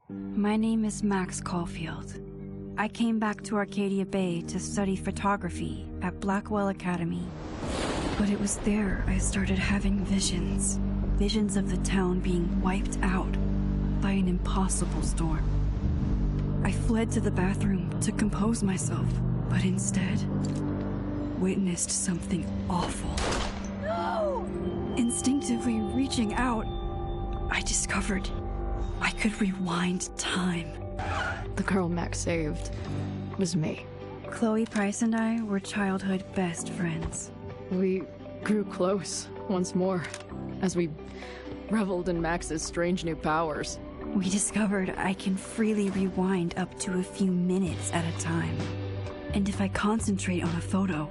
My name is Max Caulfield. I came back to Arcadia Bay to study photography at Blackwell Academy. But it was there I started having visions. Visions of the town being wiped out by an impossible storm. I fled to the bathroom to compose myself, but instead witnessed something awful. No! Instinctively reaching out, I discovered I could rewind time. The girl Max saved was me. Chloe Price and I were childhood best friends. We grew close once more as we reveled in Max's strange new powers. We discovered I can freely rewind up to a few minutes at a time. And if I concentrate on a photo,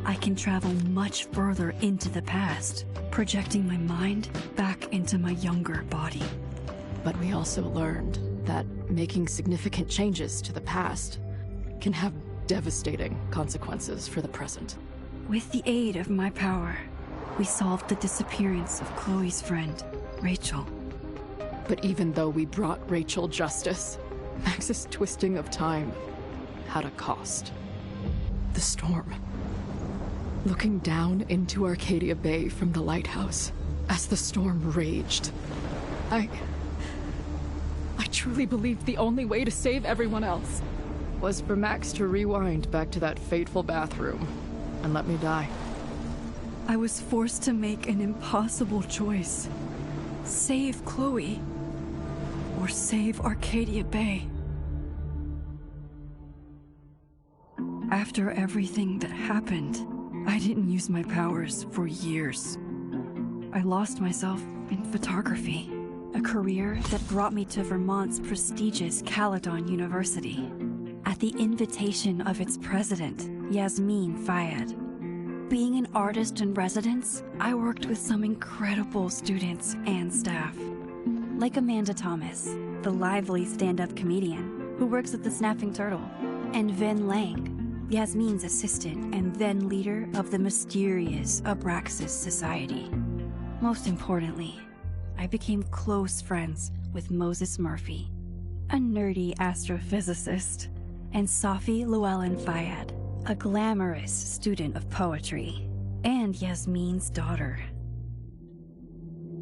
I can travel much further into the past, projecting my mind back into my younger body. But we also learned that making significant changes to the past can have devastating consequences for the present. With the aid of my power, we solved the disappearance of Chloe's friend, Rachel. But even though we brought Rachel justice, Max's twisting of time had a cost. The storm. Looking down into Arcadia Bay from the lighthouse as the storm raged, I truly believed the only way to save everyone else was for Max to rewind back to that fateful bathroom and let me die. I was forced to make an impossible choice. Save Chloe, or save Arcadia Bay. After everything that happened, I didn't use my powers for years. I lost myself in photography, a career that brought me to Vermont's prestigious Caledon University, at the invitation of its president, Yasmin Fayed. Being an artist in residence, I worked with some incredible students and staff, like Amanda Thomas, the lively stand-up comedian who works at the Snapping Turtle, and Vin Lang, Yasmin's assistant and then leader of the mysterious Abraxas Society. Most importantly, I became close friends with Moses Murphy, a nerdy astrophysicist, and Safi Llewellyn Fayed, a glamorous student of poetry, and Yasmin's daughter.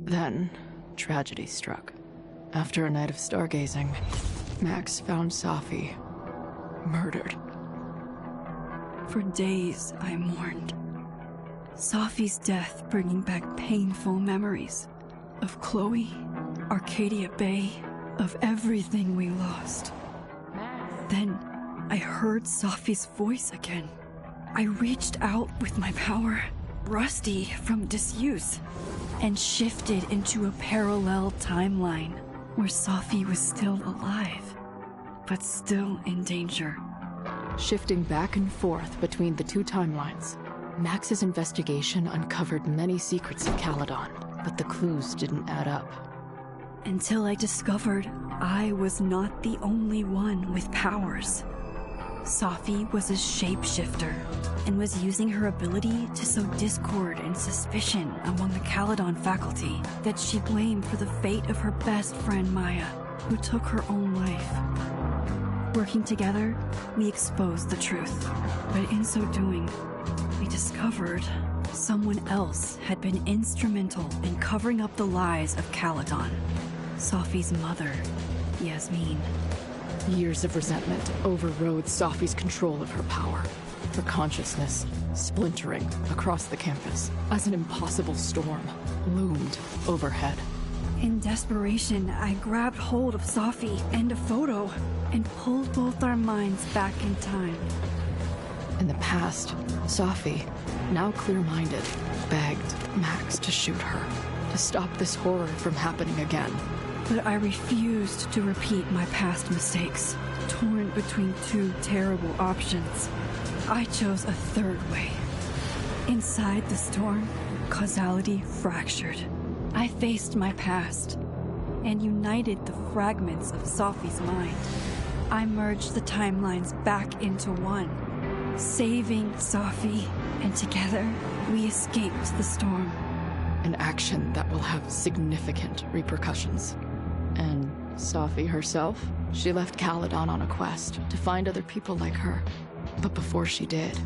Then, tragedy struck. After a night of stargazing, Max found Safi murdered. For days, I mourned. Safi's death bringing back painful memories of Chloe, Arcadia Bay, of everything we lost. Then, I heard Safi's voice again. I reached out with my power, rusty from disuse, and shifted into a parallel timeline where Safi was still alive, but still in danger. Shifting back and forth between the two timelines, Max's investigation uncovered many secrets of Caledon, but the clues didn't add up. Until I discovered I was not the only one with powers. Safi was a shapeshifter and was using her ability to sow discord and suspicion among the Caledon faculty that she blamed for the fate of her best friend Maya, who took her own life. Working together, we exposed the truth, but in so doing, we discovered someone else had been instrumental in covering up the lies of Caledon. Safi's mother, Yasmin. Years of resentment overrode Safi's control of her power, her consciousness splintering across the campus as an impossible storm loomed overhead. In desperation, I grabbed hold of Safi and a photo and pulled both our minds back in time. In the past, Safi, now clear-minded, begged Max to shoot her, to stop this horror from happening again. But I refused to repeat my past mistakes, torn between two terrible options. I chose a third way. Inside the storm, causality fractured. I faced my past and united the fragments of Safi's mind. I merged the timelines back into one, saving Safi, and together we escaped the storm. An action that will have significant repercussions and Safi herself. She left Caledon on a quest to find other people like her. But before she did,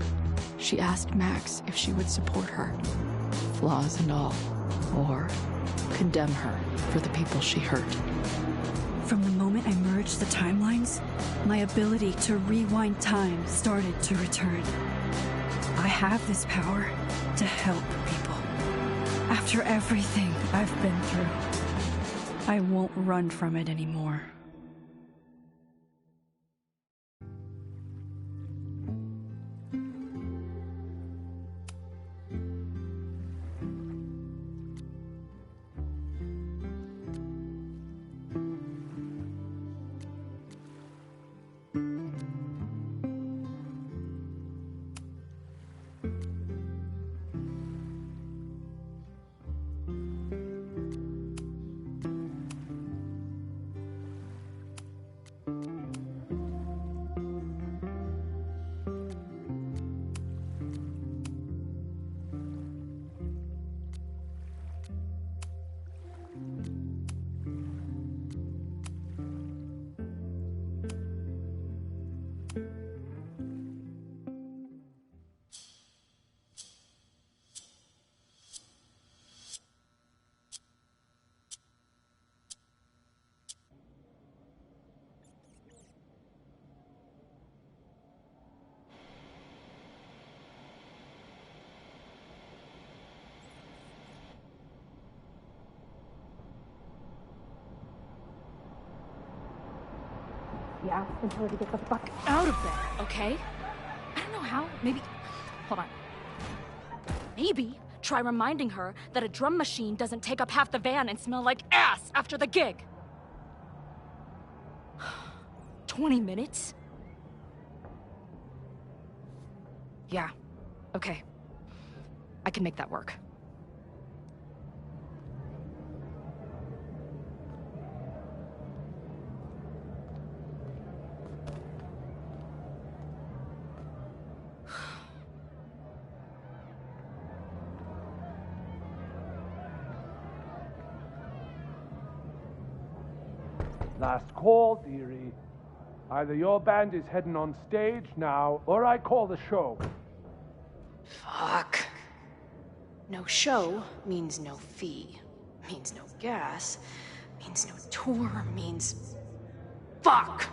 she asked Max if she would support her, flaws and all, or condemn her for the people she hurt. From the moment I merged the timelines, my ability to rewind time started to return. I have this power to help people. After everything I've been through, I won't run from it anymore. Yeah, and tell her to get the fuck out of there, okay? I don't know how. Maybe... Hold on. Maybe try reminding her that a drum machine doesn't take up half the van and smell like ass after the gig. 20 minutes? Yeah. Okay. I can make that work. Last call, dearie. Either your band is heading on stage now, or I call the show. Fuck. No show means no fee. Means no gas. Means no tour. Means... Fuck!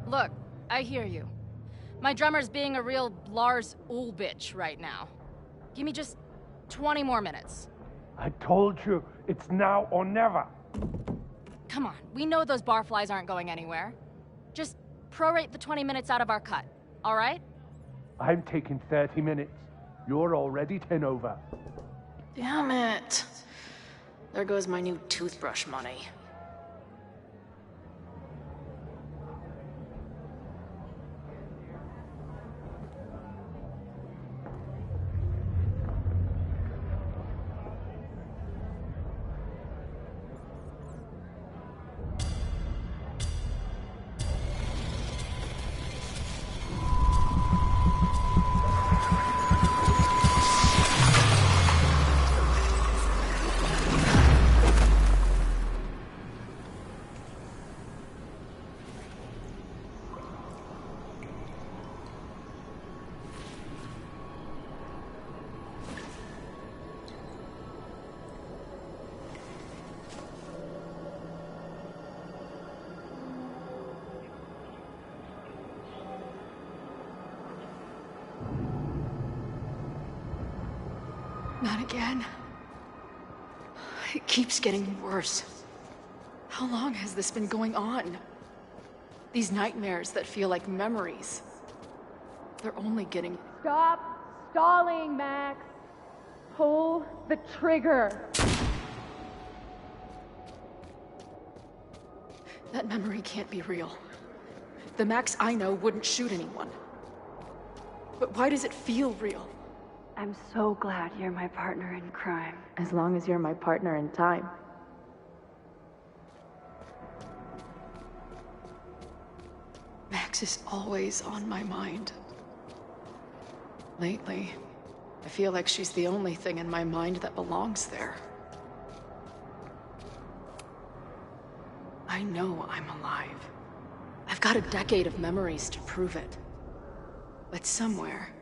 Look, I hear you. My drummer's being a real Lars Ulrich right now. Give me just 20 more minutes. I told you, it's now or never. Come on, we know those barflies aren't going anywhere. Just prorate the 20 minutes out of our cut, all right? I'm taking 30 minutes. You're already 10 over. Damn it. There goes my new toothbrush money. Not again. It keeps getting worse. How long has this been going on? These nightmares that feel like memories. They're only getting... Stop stalling, Max. Pull the trigger. That memory can't be real. The Max I know wouldn't shoot anyone. But why does it feel real? I'm so glad you're my partner in crime. As long as you're my partner in time. Max is always on my mind. Lately, I feel like she's the only thing in my mind that belongs there. I know I'm alive. I've got a decade of memories to prove it. But somewhere,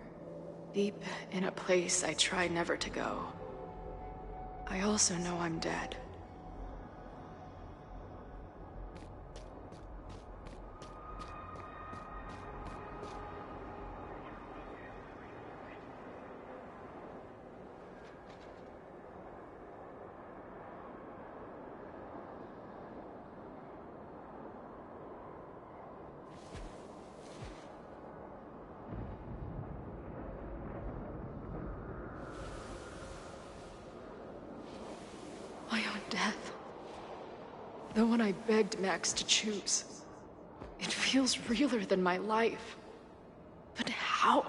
deep in a place I try never to go, I also know I'm dead. My own death. The one I begged Max to choose. It feels realer than my life. But how?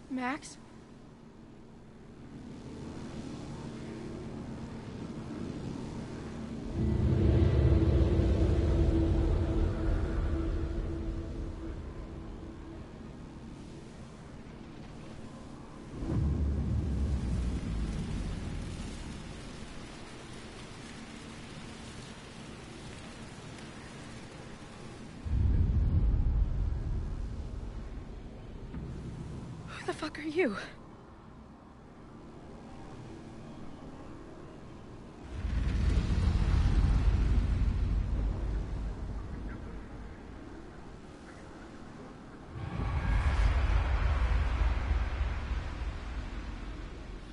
Max? Who the fuck are you?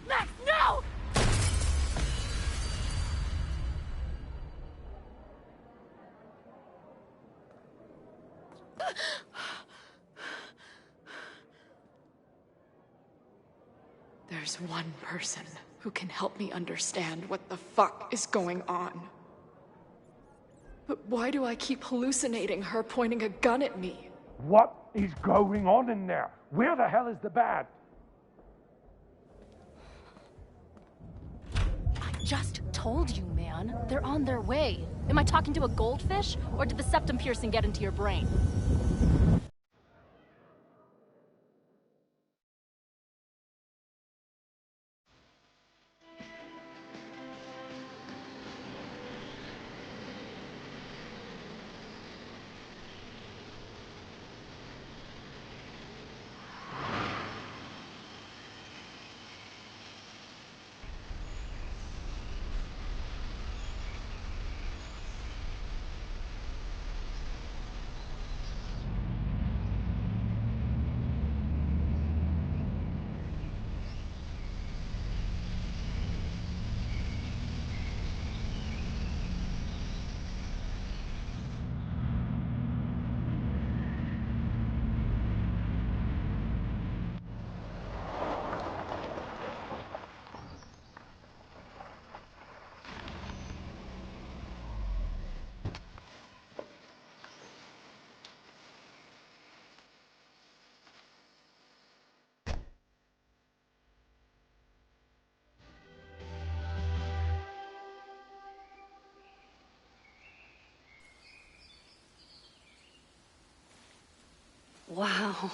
Max, no! There's one person who can help me understand what the fuck is going on. But why do I keep hallucinating her pointing a gun at me? What is going on in there? Where the hell is the bat? I just told you, man. They're on their way. Am I talking to a goldfish, or did the septum piercing get into your brain? Wow.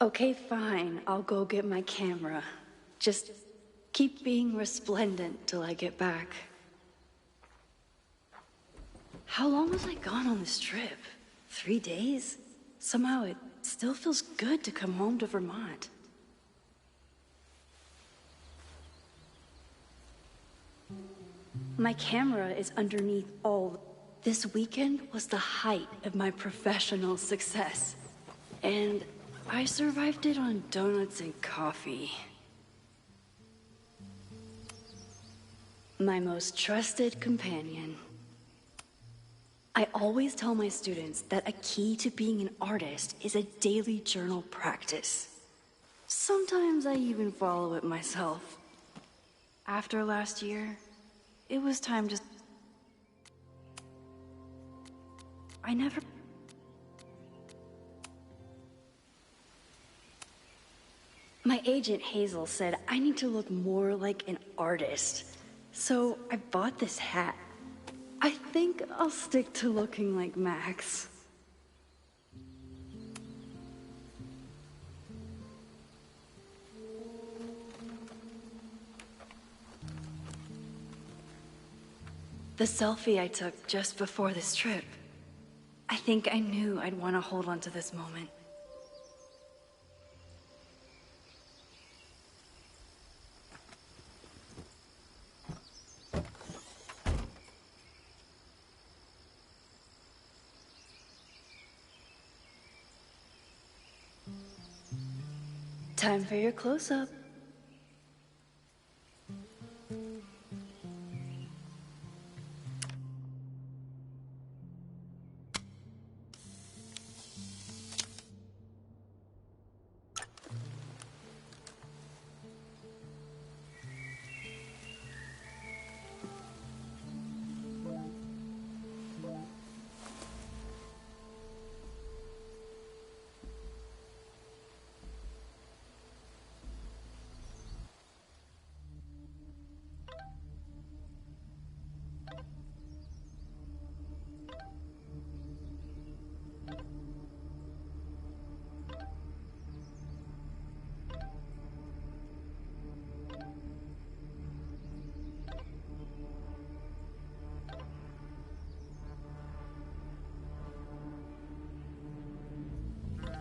Okay, fine. I'll go get my camera. Just keep being resplendent till I get back. How long was I gone on this trip? 3 days? Somehow it still feels good to come home to Vermont. My camera is underneath all. This weekend was the height of my professional success. And I survived it on donuts and coffee. My most trusted companion. I always tell my students that a key to being an artist is a daily journal practice. Sometimes I even follow it myself. After last year, it was time to... I never... My agent Hazel said I need to look more like an artist. So I bought this hat. I think I'll stick to looking like Max. The selfie I took just before this trip. I think I knew I'd want to hold on to this moment. Time for your close-up.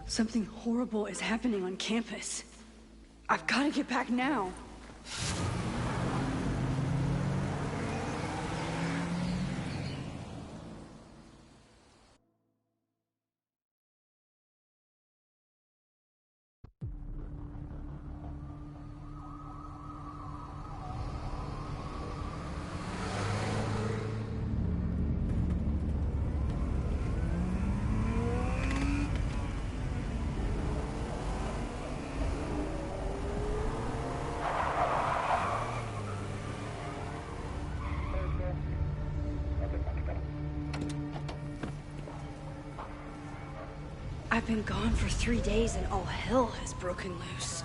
Something horrible is happening on campus. I've got to get back now. I've been gone for 3 days and all hell has broken loose.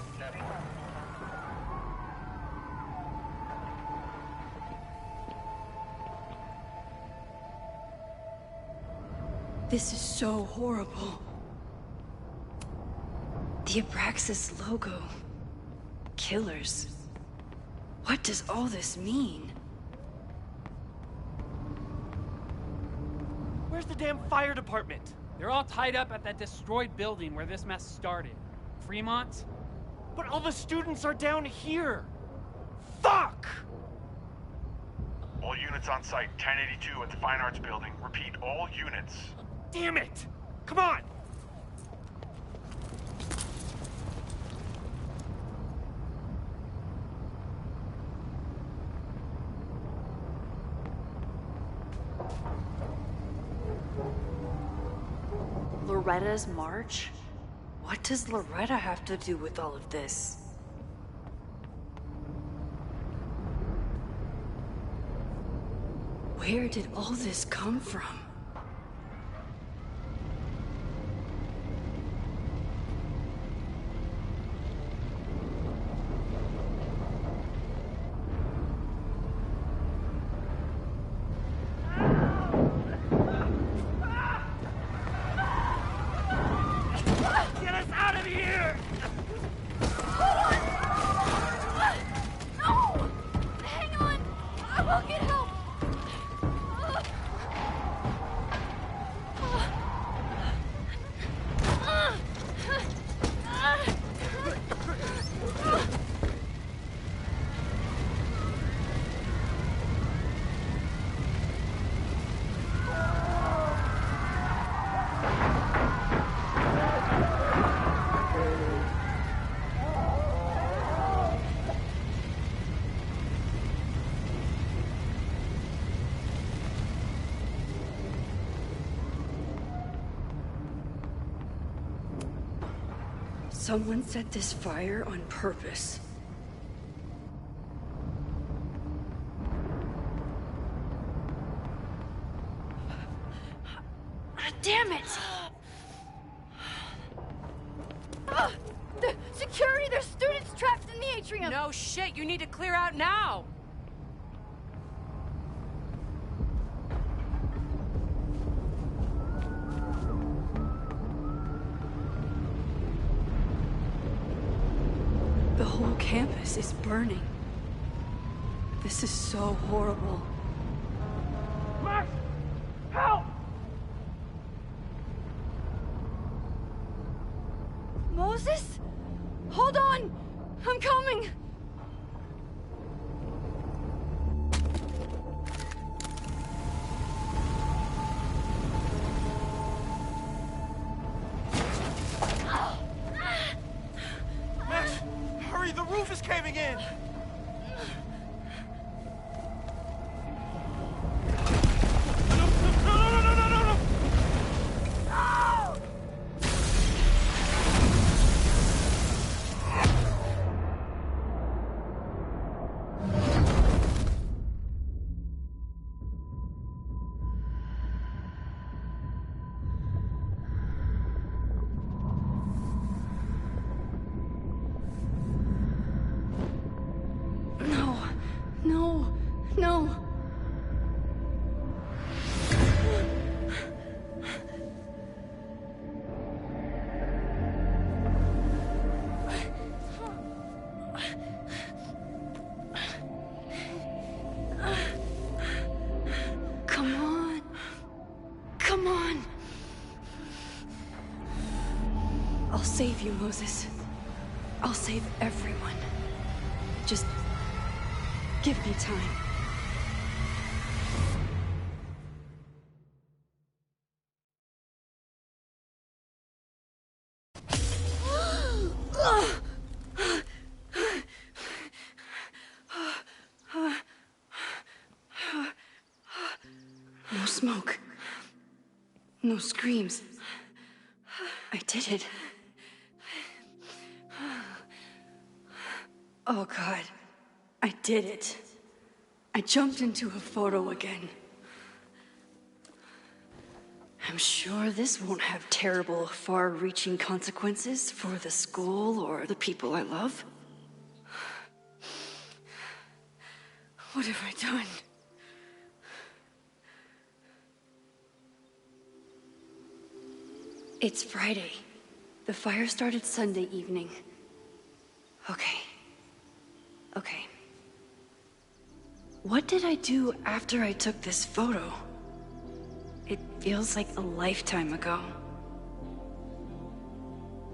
This is so horrible. The Abraxas logo. Killers. What does all this mean? Where's the damn fire department? They're all tied up at that destroyed building where this mess started. Fremont? But all the students are down here! Fuck! All units on site, 1082 at the Fine Arts Building. Repeat, all units. Damn it! Come on! Loretta's march? What does Loretta have to do with all of this? Where did all this come from? Get us out of here! No! Hang on! I will get help! Someone set this fire on purpose. Damn it! The security! There's students trapped in the atrium! No shit, you need to clear out now! The whole campus is burning. This is so horrible. Max! Help! Moses? Hold on! I'm coming! Max, hurry, the roof is caving in! No! No. Come on. Come on. I'll save you, Moses. I'll save everyone. Just give me time. No smoke. No screams. I did it. Oh God, I did it. I jumped into a photo again. I'm sure this won't have terrible, far-reaching consequences for the school or the people I love. What have I done? It's Friday. The fire started Sunday evening. Okay. What did I do after I took this photo? It feels like a lifetime ago.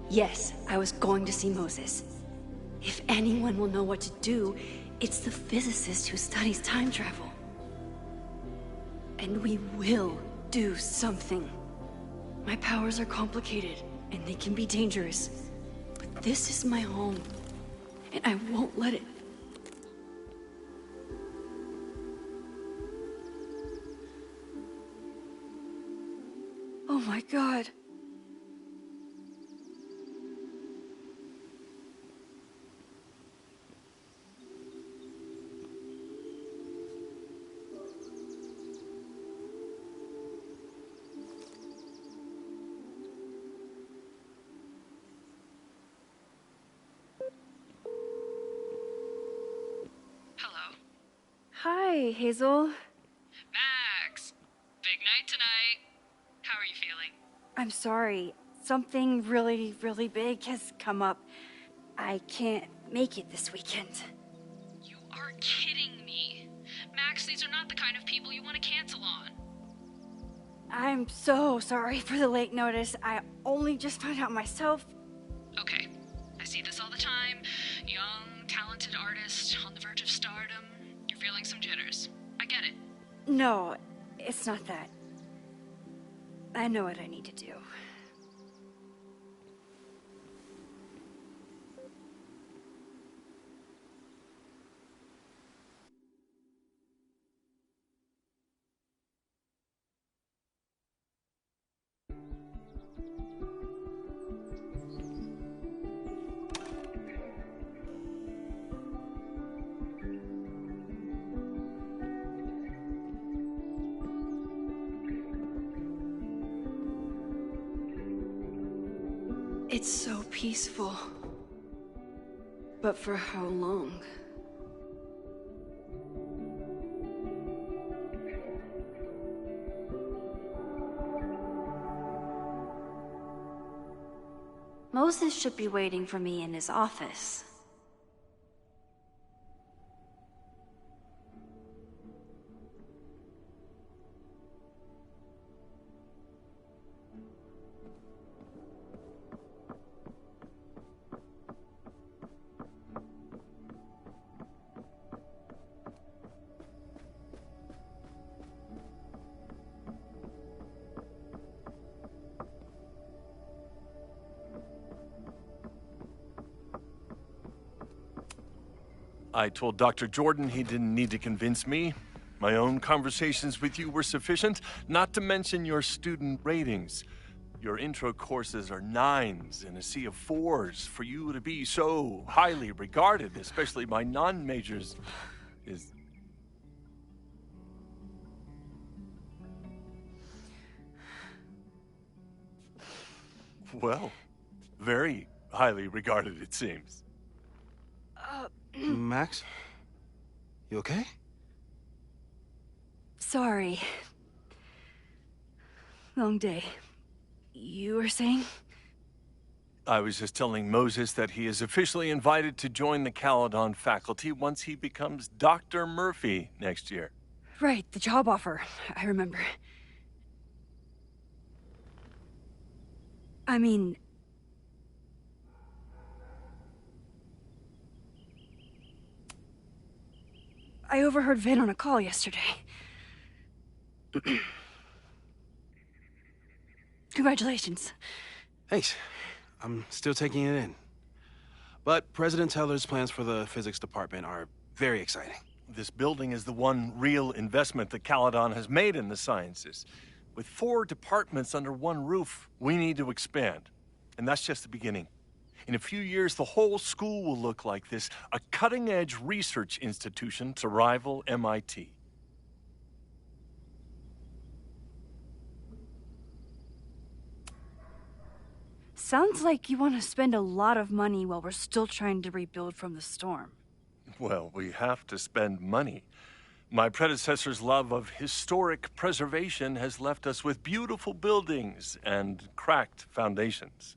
Yes, I was going to see Moses. If anyone will know what to do, it's the physicist who studies time travel. And we will do something. My powers are complicated, and they can be dangerous. But this is my home, and I won't let it. Oh my God. Hello? Hi, Hazel. Max! Big night tonight. How are you feeling? I'm sorry. Something really, really big has come up. I can't make it this weekend. You are kidding me. Max, these are not the kind of people you want to cancel on. I'm so sorry for the late notice. I only just found out myself. Okay, I see this all the time. Young, talented artist on the verge of stardom. You're feeling some jitters. I get it. No, it's not that. I know what I need to do. It's so peaceful. But for how long? Moses should be waiting for me in his office. I told Dr. Jordan he didn't need to convince me. My own conversations with you were sufficient, not to mention your student ratings. Your intro courses are 9s in a sea of 4s. For you to be so highly regarded, especially by non-majors, is... well, very highly regarded, it seems. Max? You okay? Sorry. Long day. You were saying? I was just telling Moses that he is officially invited to join the Caledon faculty once he becomes Dr. Murphy next year. Right, the job offer. I remember. I mean... I overheard Vin on a call yesterday. Congratulations. Thanks. I'm still taking it in. But President Teller's plans for the physics department are very exciting. This building is the one real investment that Caledon has made in the sciences. With 4 departments under one roof, we need to expand. And that's just the beginning. In a few years, the whole school will look like this, a cutting-edge research institution to rival MIT. Sounds like you want to spend a lot of money while we're still trying to rebuild from the storm. Well, we have to spend money. My predecessor's love of historic preservation has left us with beautiful buildings and cracked foundations.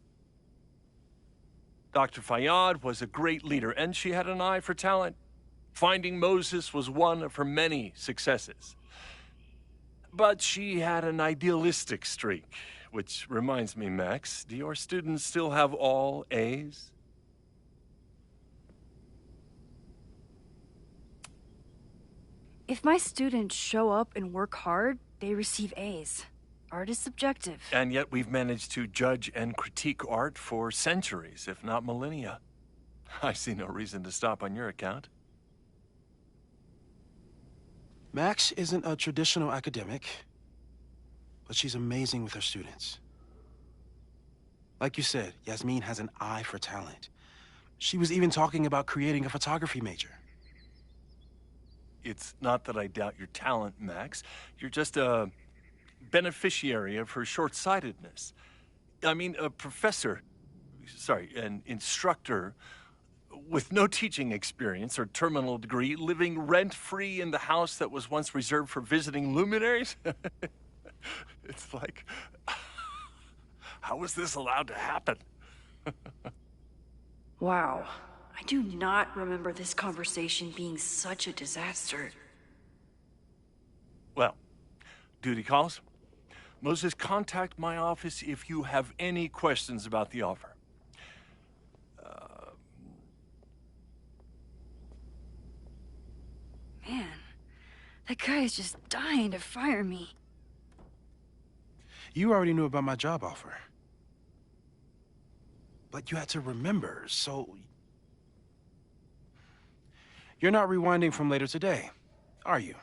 Dr. Fayyad was a great leader, and she had an eye for talent. Finding Moses was one of her many successes. But she had an idealistic streak, which reminds me, Max, do your students still have all A's? If my students show up and work hard, they receive A's. Art is subjective. And yet we've managed to judge and critique art for centuries, if not millennia. I see no reason to stop on your account. Max isn't a traditional academic, but she's amazing with her students. Like you said, Yasmin has an eye for talent. She was even talking about creating a photography major. It's not that I doubt your talent, Max. You're just a beneficiary of her short-sightedness. I mean, a professor, an instructor with no teaching experience or terminal degree, living rent-free in the house that was once reserved for visiting luminaries? It's like, how was this allowed to happen? Wow. I do not remember this conversation being such a disaster. Well, duty calls. Moses, contact my office if you have any questions about the offer. Man, that guy is just dying to fire me. You already knew about my job offer. But you had to remember, so... You're not rewinding from later today, are you?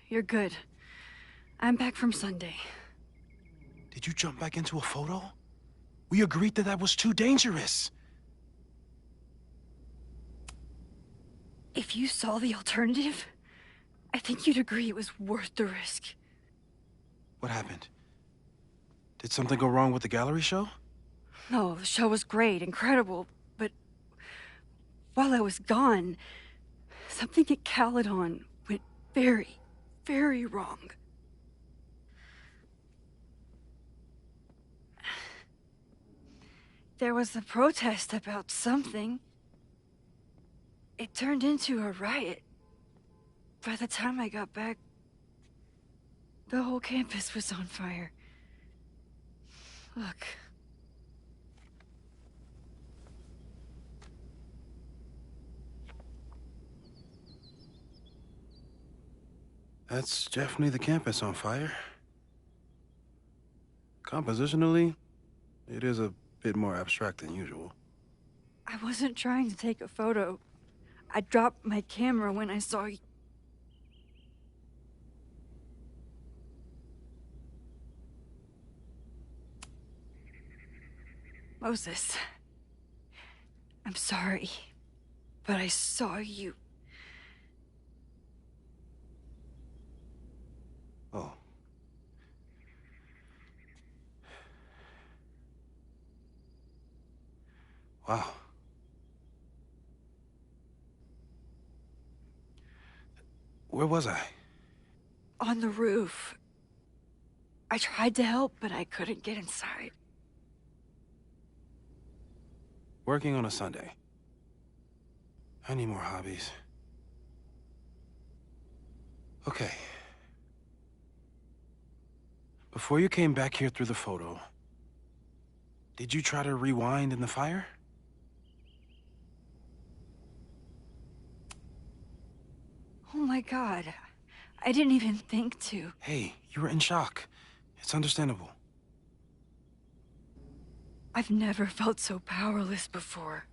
You're good. I'm back from Sunday. Did you jump back into a photo? We agreed that that was too dangerous. If you saw the alternative, I think you'd agree it was worth the risk. What happened? Did something go wrong with the gallery show? No, the show was great, incredible, but while I was gone, something at Caledon went very, very wrong. There was a protest about something. It turned into a riot. By the time I got back, the whole campus was on fire. Look. That's definitely the campus on fire. Compositionally, it is a bit more abstract than usual. I wasn't trying to take a photo. I dropped my camera when I saw you. Moses, I'm sorry, but I saw you. Oh. Wow. Where was I? On the roof. I tried to help, but I couldn't get inside. Working on a Sunday. I need more hobbies. Okay. Before you came back here through the photo, did you try to rewind in the fire? Oh my God. I didn't even think to. Hey, you were in shock. It's understandable. I've never felt so powerless before.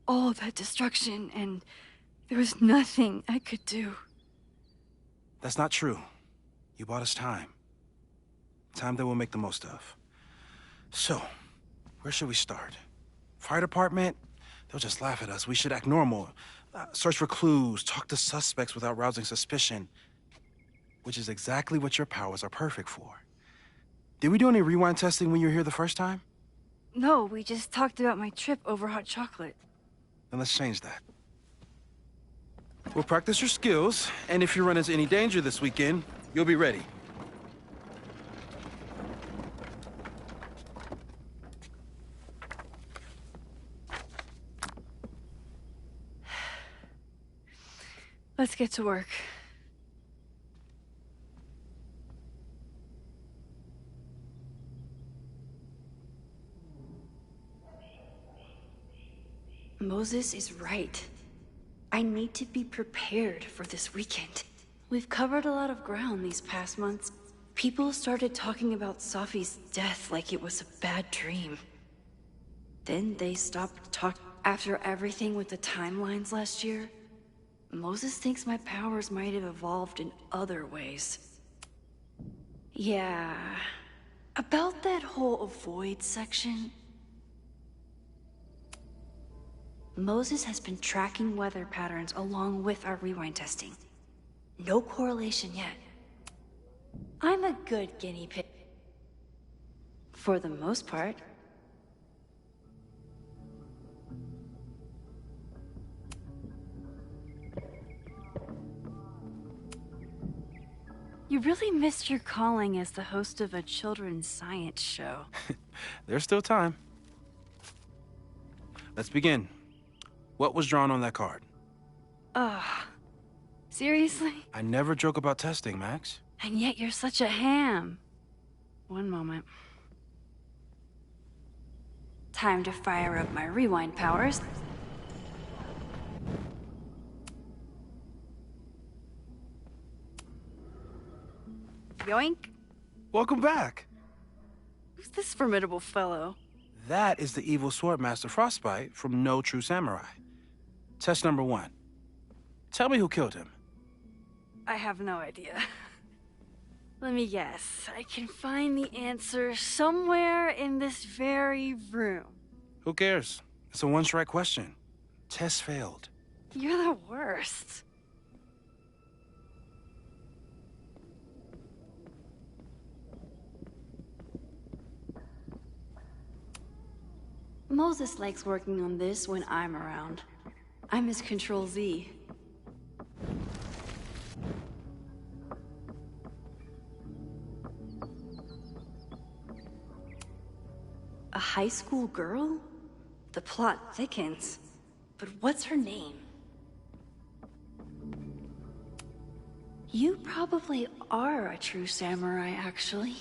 All that destruction, and there was nothing I could do. That's not true. You bought us time. Time that we'll make the most of. So, where should we start? Fire department? They'll just laugh at us. We should act normal. Search for clues, talk to suspects without rousing suspicion. Which is exactly what your powers are perfect for. Did we do any rewind testing when you were here the first time? No, we just talked about my trip over hot chocolate. Then let's change that. We'll practice your skills, and if you run into any danger this weekend, you'll be ready. Let's get to work. Moses is right. I need to be prepared for this weekend. We've covered a lot of ground these past months. People started talking about Safi's death like it was a bad dream. Then they stopped talking. After everything with the timelines last year, Moses thinks my powers might have evolved in other ways. Yeah, about that whole avoid section. Moses has been tracking weather patterns along with our rewind testing. No correlation yet. I'm a good guinea pig. For the most part. You really missed your calling as the host of a children's science show. There's still time. Let's begin. What was drawn on that card? Seriously? I never joke about testing, Max. And yet you're such a ham. One moment. Time to fire up my rewind powers. Yoink. Welcome back. Who's this formidable fellow? That is the evil Swordmaster Frostbite from No True Samurai. Test number 1. Tell me who killed him. I have no idea. Let me guess. I can find the answer somewhere in this very room. Who cares? It's a one-strike question. Test failed. You're the worst. Moses likes working on this when I'm around. I'm his Control Z. A high school girl? The plot thickens. But what's her name? You probably are a true samurai, actually.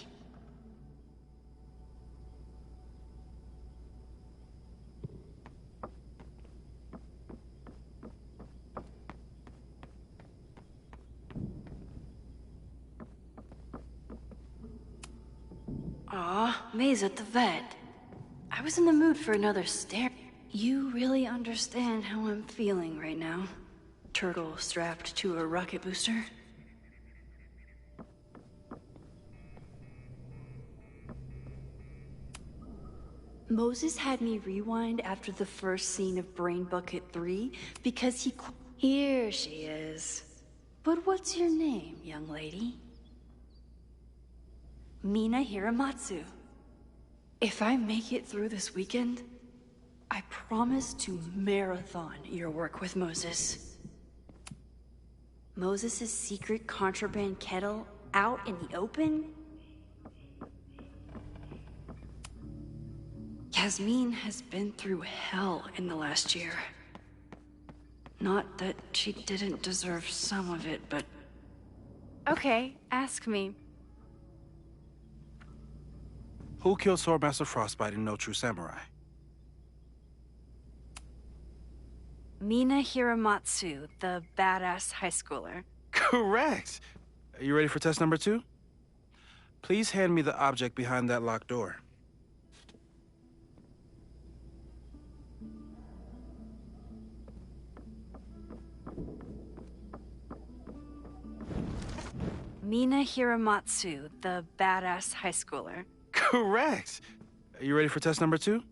Aw, May's at the vet. I was in the mood for another stare. You really understand how I'm feeling right now. Turtle strapped to a rocket booster. Moses had me rewind after the first scene of Brain Bucket 3 because he... Here she is. But what's your name, young lady? Mina Hiramatsu. If I make it through this weekend, I promise to marathon your work with Moses. Moses' secret contraband kettle out in the open? Yasmin has been through hell in the last year. Not that she didn't deserve some of it, but... Okay, ask me. Who killed Swordmaster Frostbite in No True Samurai? Mina Hiramatsu, the badass high schooler. Correct! Are you ready for test number 2? Please hand me the object behind that locked door. Mina Hiramatsu, the badass high schooler. Correct! Are you ready for test number 2?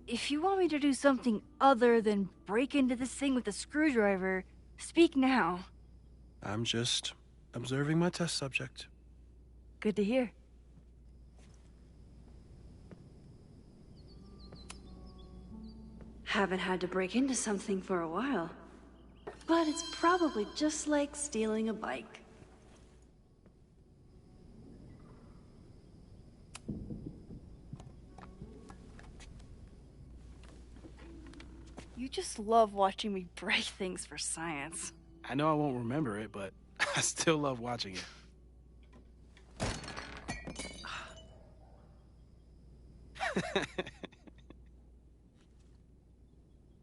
If you want me to do something other than break into this thing with a screwdriver, speak now. I'm just observing my test subject. Good to hear. Haven't had to break into something for a while. But it's probably just like stealing a bike. You just love watching me break things for science. I know I won't remember it, but I still love watching it.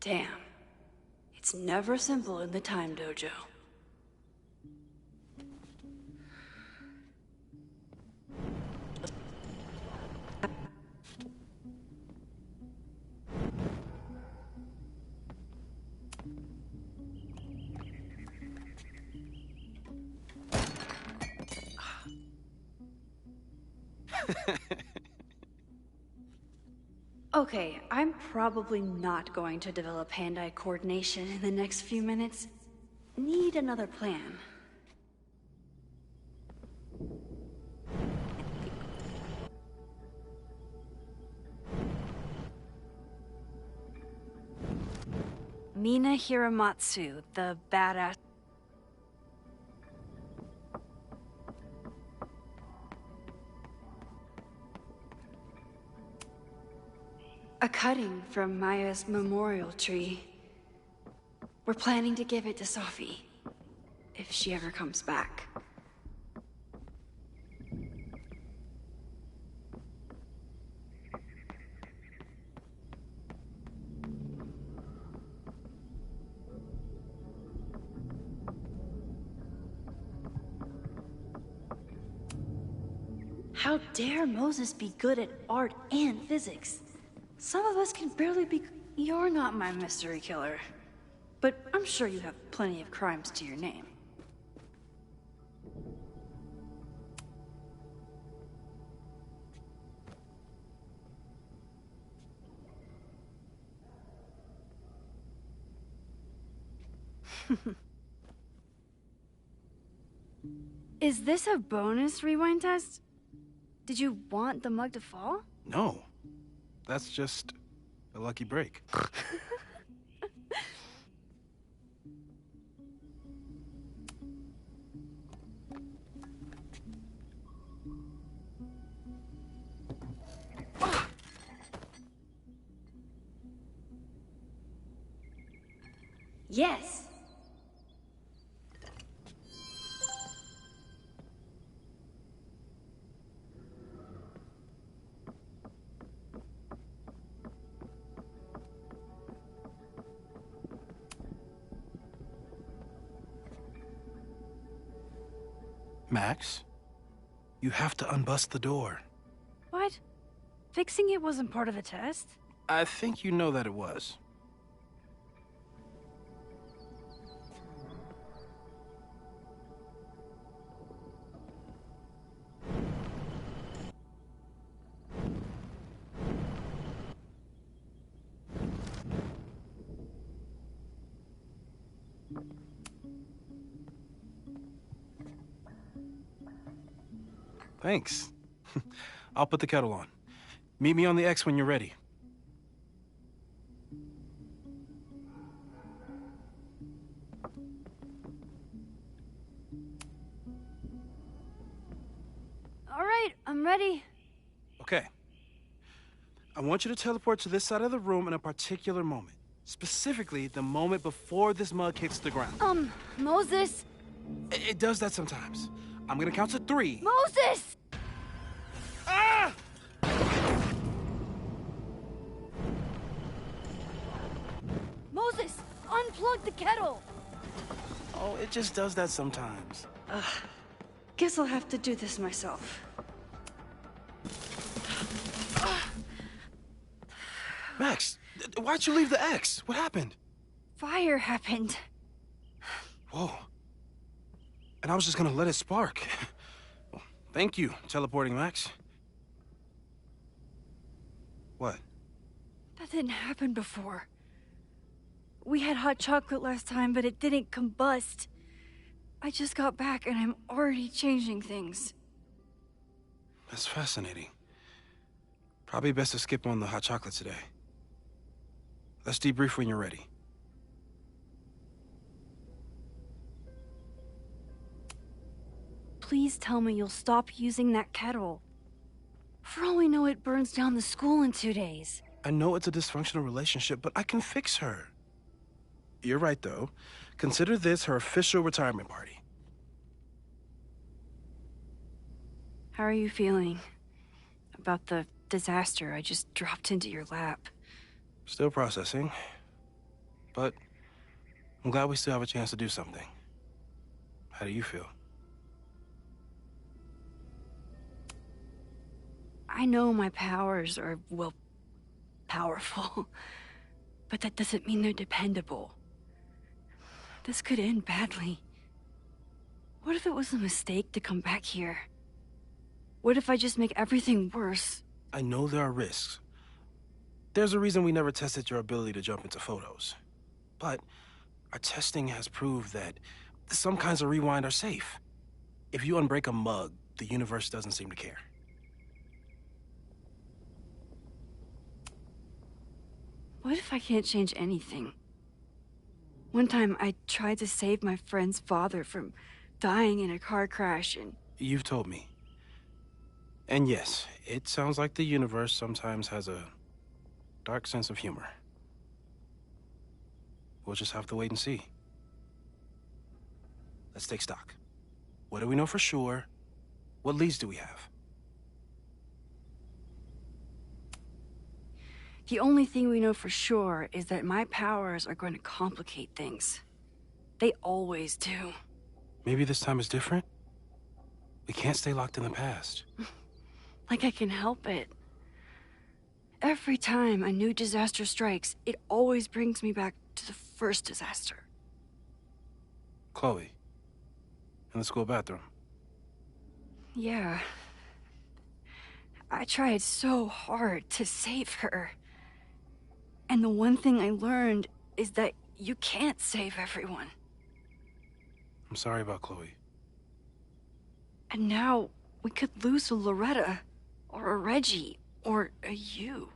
Damn. It's never simple in the Time Dojo. Okay, I'm probably not going to develop hand-eye coordination in the next few minutes. Need another plan. Mina Hiramatsu, the badass... A cutting from Maya's memorial tree. We're planning to give it to Sophie, if she ever comes back. How dare Moses be good at art and physics? Some of us can barely be... You're not my mystery killer. But I'm sure you have plenty of crimes to your name. Is this a bonus rewind test? Did you want the mug to fall? No. That's just a lucky break. Yes. Max, you have to unbust the door. What? Fixing it wasn't part of the test? I think you know that it was. Thanks. I'll put the kettle on. Meet me on the X when you're ready. All right, I'm ready. Okay. I want you to teleport to this side of the room in a particular moment. Specifically, the moment before this mug hits the ground. Moses! It does that sometimes. I'm gonna count to 3. Moses! Ah! Moses, unplug the kettle! Oh, it just does that sometimes. Guess I'll have to do this myself. Max, why'd you leave the X? What happened? Fire happened. Whoa. And I was just gonna let it spark. Well, thank you, teleporting Max. What? That didn't happen before. We had hot chocolate last time, but it didn't combust. I just got back and I'm already changing things. That's fascinating. Probably best to skip on the hot chocolate today. Let's debrief when you're ready. Please tell me you'll stop using that kettle. For all we know, it burns down the school in 2 days. I know it's a dysfunctional relationship, but I can fix her. You're right, though. Consider this her official retirement party. How are you feeling about the disaster I just dropped into your lap? Still processing. But I'm glad we still have a chance to do something. How do you feel? I know my powers are, well, powerful. But that doesn't mean they're dependable. This could end badly. What if it was a mistake to come back here? What if I just make everything worse? I know there are risks. There's a reason we never tested your ability to jump into photos. But our testing has proved that some kinds of rewind are safe. If you unbreak a mug, the universe doesn't seem to care. What if I can't change anything? One time I tried to save my friend's father from dying in a car crash and... You've told me. And yes, it sounds like the universe sometimes has a dark sense of humor. We'll just have to wait and see. Let's take stock. What do we know for sure? What leads do we have? The only thing we know for sure is that my powers are going to complicate things. They always do. Maybe this time is different? We can't stay locked in the past. Like I can help it. Every time a new disaster strikes, it always brings me back to the first disaster. Chloe, in the school bathroom. Yeah. I tried so hard to save her. And the one thing I learned is that you can't save everyone. I'm sorry about Chloe. And now we could lose a Loretta, or a Reggie, or a you.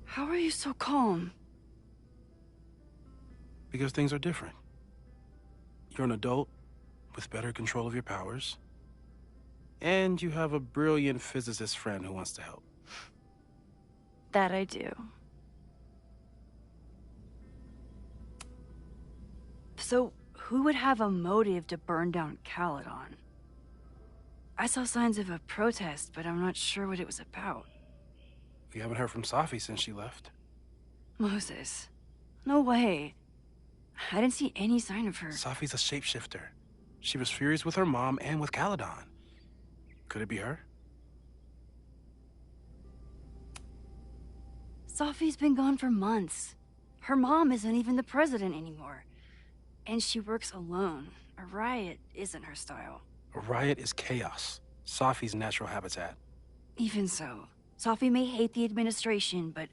How are you so calm? Because things are different. You're an adult with better control of your powers, and you have a brilliant physicist friend who wants to help. That I do. So, who would have a motive to burn down Caledon? I saw signs of a protest, but I'm not sure what it was about. We haven't heard from Safi since she left. Moses. No way. I didn't see any sign of her. Safi's a shapeshifter. She was furious with her mom and with Caledon. Could it be her? Safi's been gone for months. Her mom isn't even the president anymore. And she works alone. A riot isn't her style. A riot is chaos. Safi's natural habitat. Even so, Safi may hate the administration, but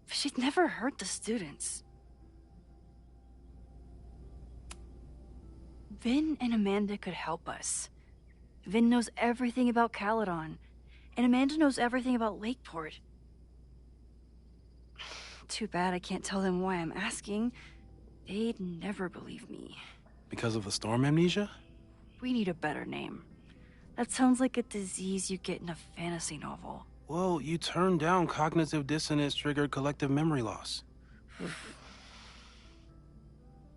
she'd never hurt the students. Vin and Amanda could help us. Vin knows everything about Caledon, and Amanda knows everything about Lakeport. Too bad I can't tell them why I'm asking. They'd never believe me. Because of the storm amnesia? We need a better name. That sounds like a disease you get in a fantasy novel. Well, you turned down cognitive dissonance triggered collective memory loss.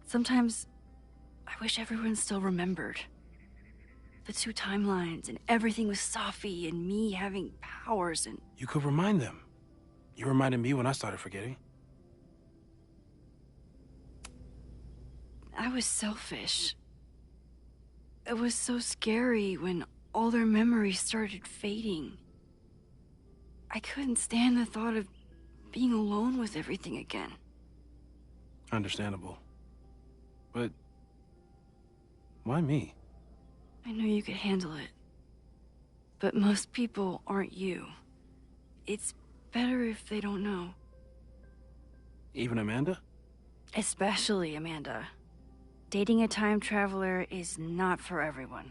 Sometimes, I wish everyone still remembered. The two timelines, and everything with Safi, and me having powers, and... You could remind them. You reminded me when I started forgetting. I was selfish. It was so scary when all their memories started fading. I couldn't stand the thought of being alone with everything again. Understandable. But why me? I knew you could handle it. But most people aren't you. It's better if they don't know. Even Amanda? Especially Amanda. Dating a time traveler is not for everyone.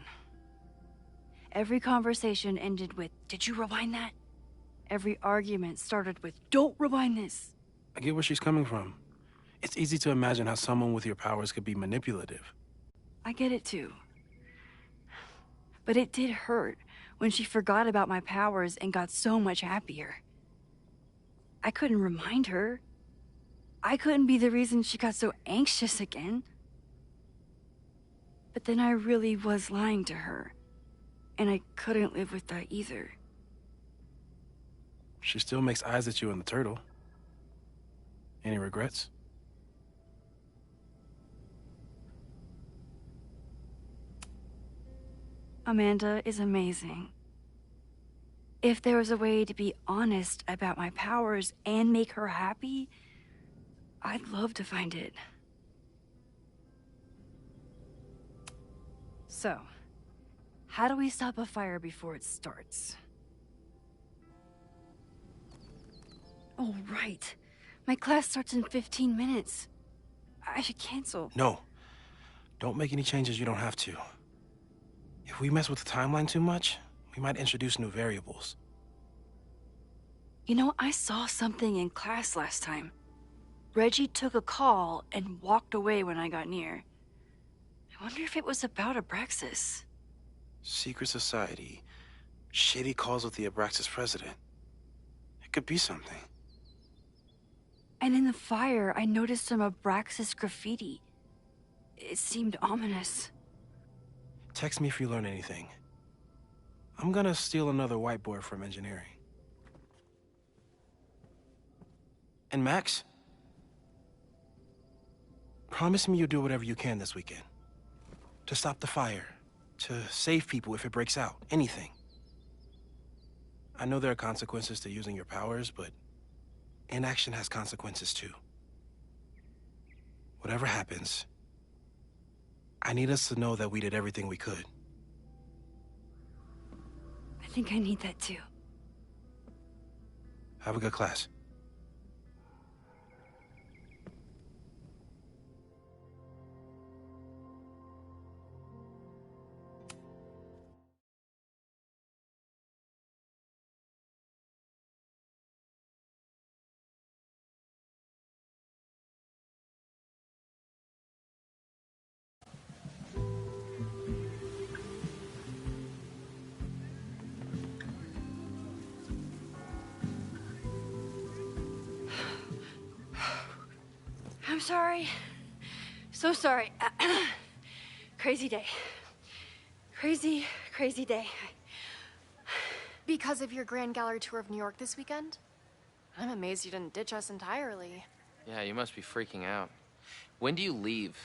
Every conversation ended with, "Did you rewind that?" Every argument started with, "Don't rewind this." I get where she's coming from. It's easy to imagine how someone with your powers could be manipulative. I get it too. But it did hurt when she forgot about my powers and got so much happier. I couldn't remind her. I couldn't be the reason she got so anxious again. But then I really was lying to her, and I couldn't live with that either. She still makes eyes at you and the turtle. Any regrets? Amanda is amazing. If there was a way to be honest about my powers and make her happy, I'd love to find it. So, how do we stop a fire before it starts? Oh, right. My class starts in 15 minutes. I should cancel. No. Don't make any changes you don't have to. If we mess with the timeline too much, we might introduce new variables. You know, I saw something in class last time. Reggie took a call and walked away when I got near. I wonder if it was about Abraxas. Secret society. Shady calls with the Abraxas president. It could be something. And in the fire, I noticed some Abraxas graffiti. It seemed ominous. Text me if you learn anything. I'm gonna steal another whiteboard from engineering. And Max? Promise me you'll do whatever you can this weekend. To stop the fire. To save people if it breaks out. Anything. I know there are consequences to using your powers, but inaction has consequences too. Whatever happens, I need us to know that we did everything we could. I think I need that too. Have a good class. I'm sorry. So sorry. Crazy day. Crazy, crazy day. Because of your Grand Gallery tour of New York this weekend? I'm amazed you didn't ditch us entirely. Yeah, you must be freaking out. When do you leave?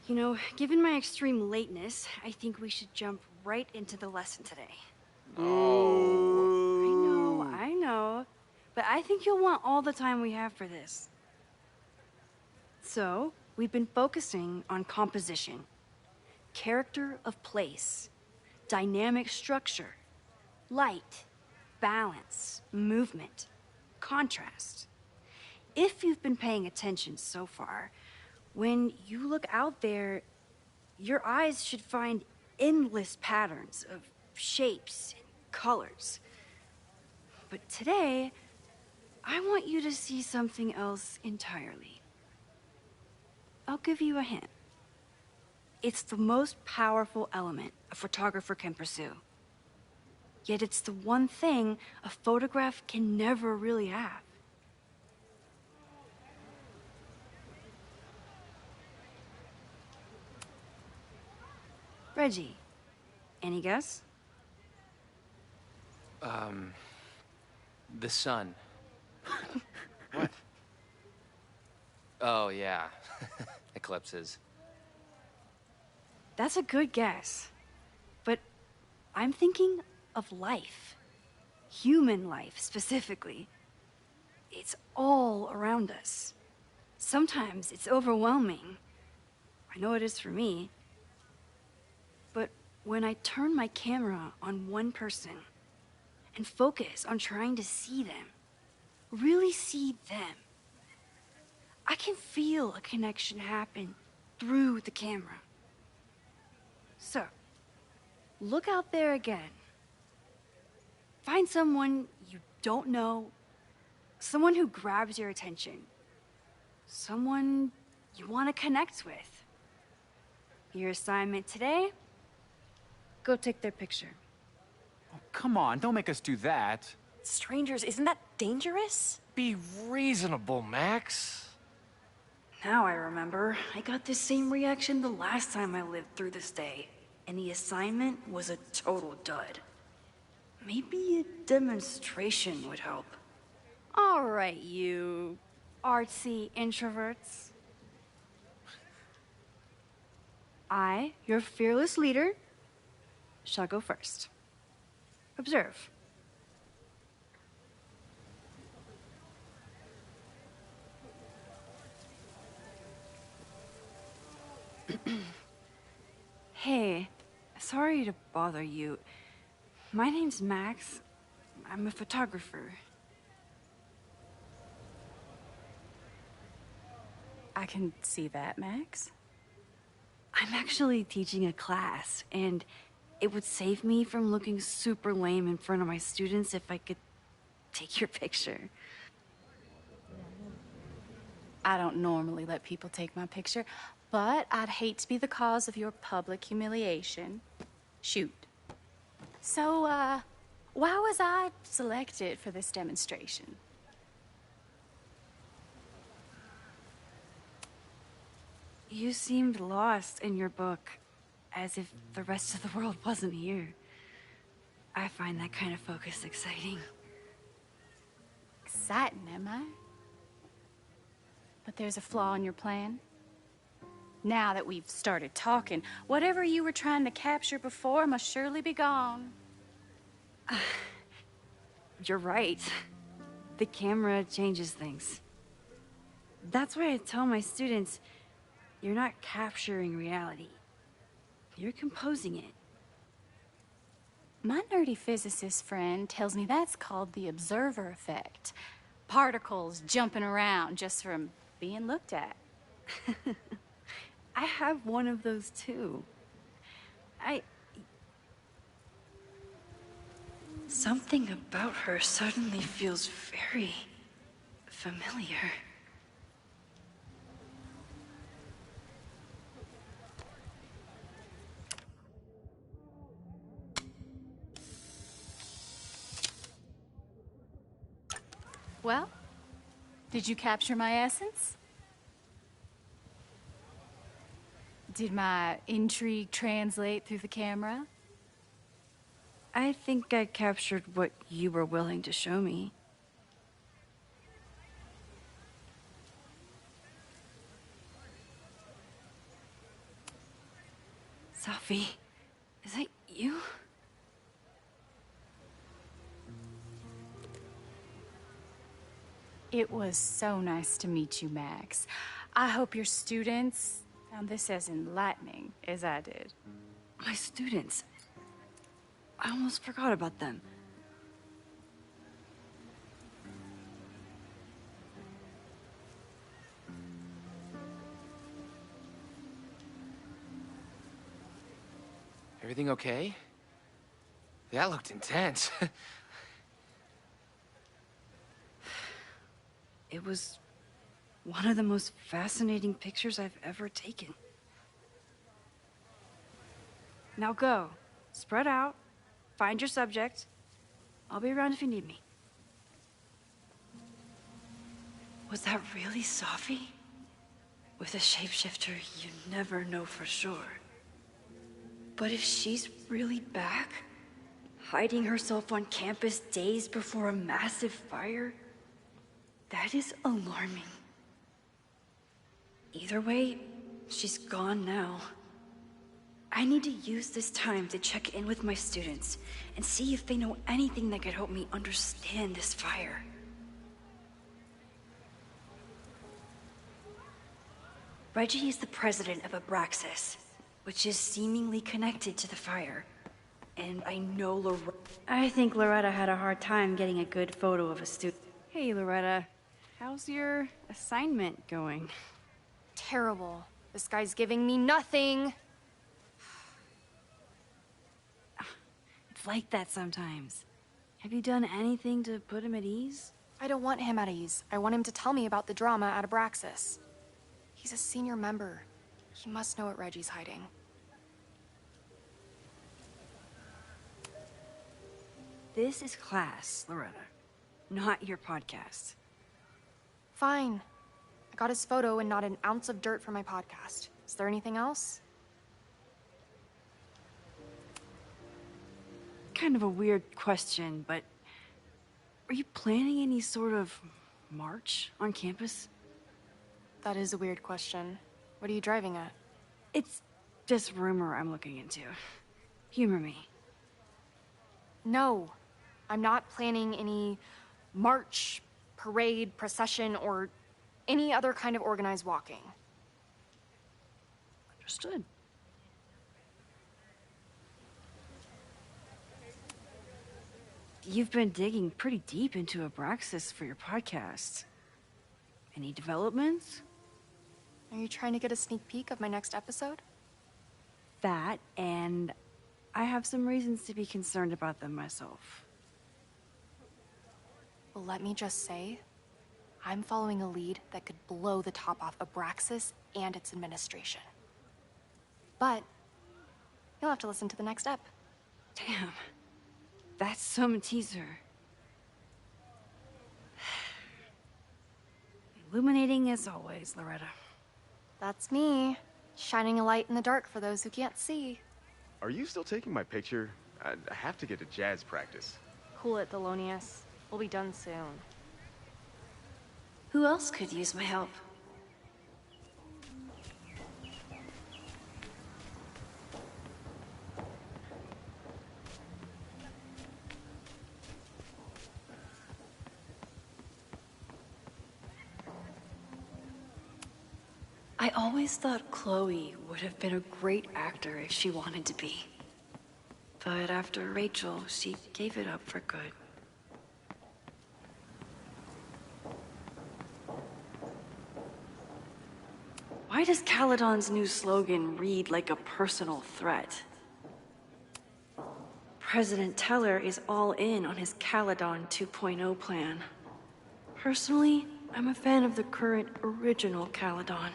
You know, given my extreme lateness, I think we should jump right into the lesson today. Oh. I know. But I think you'll want all the time we have for this. So, we've been focusing on composition, character of place, dynamic structure, light, balance, movement, contrast. If you've been paying attention so far, when you look out there, your eyes should find endless patterns of shapes and colors. But today, I want you to see something else entirely. I'll give you a hint. It's the most powerful element a photographer can pursue. Yet it's the one thing a photograph can never really have. Reggie, any guess? The sun. What? Oh, yeah. Eclipses. That's a good guess. But I'm thinking of life. Human life, specifically. It's all around us. Sometimes it's overwhelming. I know it is for me. But when I turn my camera on one person and focus on trying to see them, really see them, I can feel a connection happen through the camera. So, look out there again. Find someone you don't know, someone who grabs your attention, someone you want to connect with. Your assignment today? Go take their picture. Oh, come on, don't make us do that. Strangers, isn't that dangerous? Be reasonable, Max. Now I remember. I got this same reaction the last time I lived through this day, and the assignment was a total dud. Maybe a demonstration would help. All right, you artsy introverts. I, your fearless leader, shall go first. Observe. Hey, sorry to bother you. My name's Max. I'm a photographer. I can see that, Max. I'm actually teaching a class, and it would save me from looking super lame in front of my students if I could take your picture. I don't normally let people take my picture, but I'd hate to be the cause of your public humiliation. Shoot. So, why was I selected for this demonstration? You seemed lost in your book, as if the rest of the world wasn't here. I find that kind of focus exciting. Exciting, am I? But there's a flaw in your plan. Now that we've started talking, whatever you were trying to capture before must surely be gone. You're right. The camera changes things. That's why I tell my students, you're not capturing reality. You're composing it. My nerdy physicist friend tells me that's called the observer effect. Particles jumping around just from being looked at. I have one of those too. Something about her suddenly feels very familiar. Well, did you capture my essence? Did my intrigue translate through the camera? I think I captured what you were willing to show me. Sophie, is that you? It was so nice to meet you, Max. I hope your students found this as enlightening as I did. My students. I almost forgot about them. Everything okay? That looked intense. It was one of the most fascinating pictures I've ever taken. Now go. Spread out. Find your subject. I'll be around if you need me. Was that really Sophie? With a shapeshifter, you never know for sure. But if she's really back, hiding herself on campus days before a massive fire, that is alarming. Either way, she's gone now. I need to use this time to check in with my students and see if they know anything that could help me understand this fire. Reggie is the president of Abraxas, which is seemingly connected to the fire. And I know I think Loretta had a hard time getting a good photo of a student. Hey, Loretta. How's your assignment going? Terrible. This guy's giving me nothing. It's like that sometimes. Have you done anything to put him at ease? I don't want him at ease. I want him to tell me about the drama at Abraxas. He's a senior member. He must know what Reggie's hiding. This is class, Loretta, not your podcast. Fine. I got his photo and not an ounce of dirt for my podcast. Is there anything else? Kind of a weird question, but are you planning any sort of march on campus? That is a weird question. What are you driving at? It's just rumor I'm looking into. Humor me. No, I'm not planning any march, parade, procession, or any other kind of organized walking. Understood. You've been digging pretty deep into Abraxas for your podcast. Any developments? Are you trying to get a sneak peek of my next episode? That, and I have some reasons to be concerned about them myself. Well, let me just say, I'm following a lead that could blow the top off Abraxas and its administration. But you'll have to listen to the next ep. Damn. That's some teaser. Illuminating as always, Loretta. That's me, shining a light in the dark for those who can't see. Are you still taking my picture? I have to get to jazz practice. Cool it, Thelonious. We'll be done soon. Who else could use my help? I always thought Chloe would have been a great actor if she wanted to be. But after Rachel, she gave it up for good. Why does Caledon's new slogan read like a personal threat? President Teller is all in on his Caledon 2.0 plan. Personally, I'm a fan of the current original Caledon.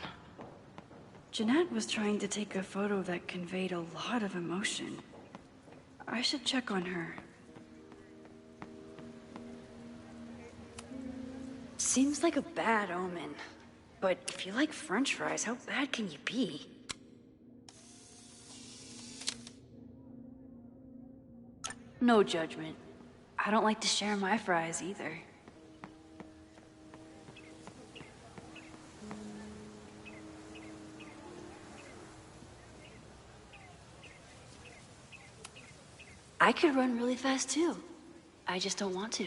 Jeanette was trying to take a photo that conveyed a lot of emotion. I should check on her. Seems like a bad omen. But if you like French fries, how bad can you be? No judgment. I don't like to share my fries either. I could run really fast too. I just don't want to.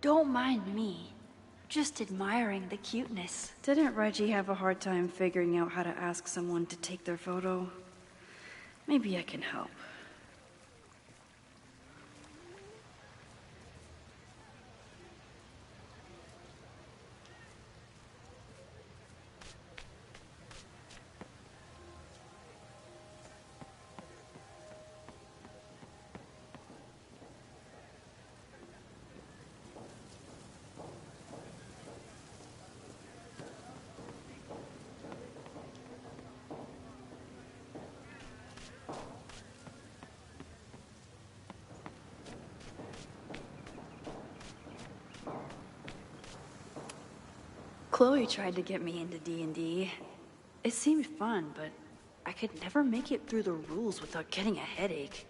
Don't mind me. Just admiring the cuteness. Didn't Reggie have a hard time figuring out how to ask someone to take their photo? Maybe I can help. Chloe tried to get me into D&D. It seemed fun, but I could never make it through the rules without getting a headache.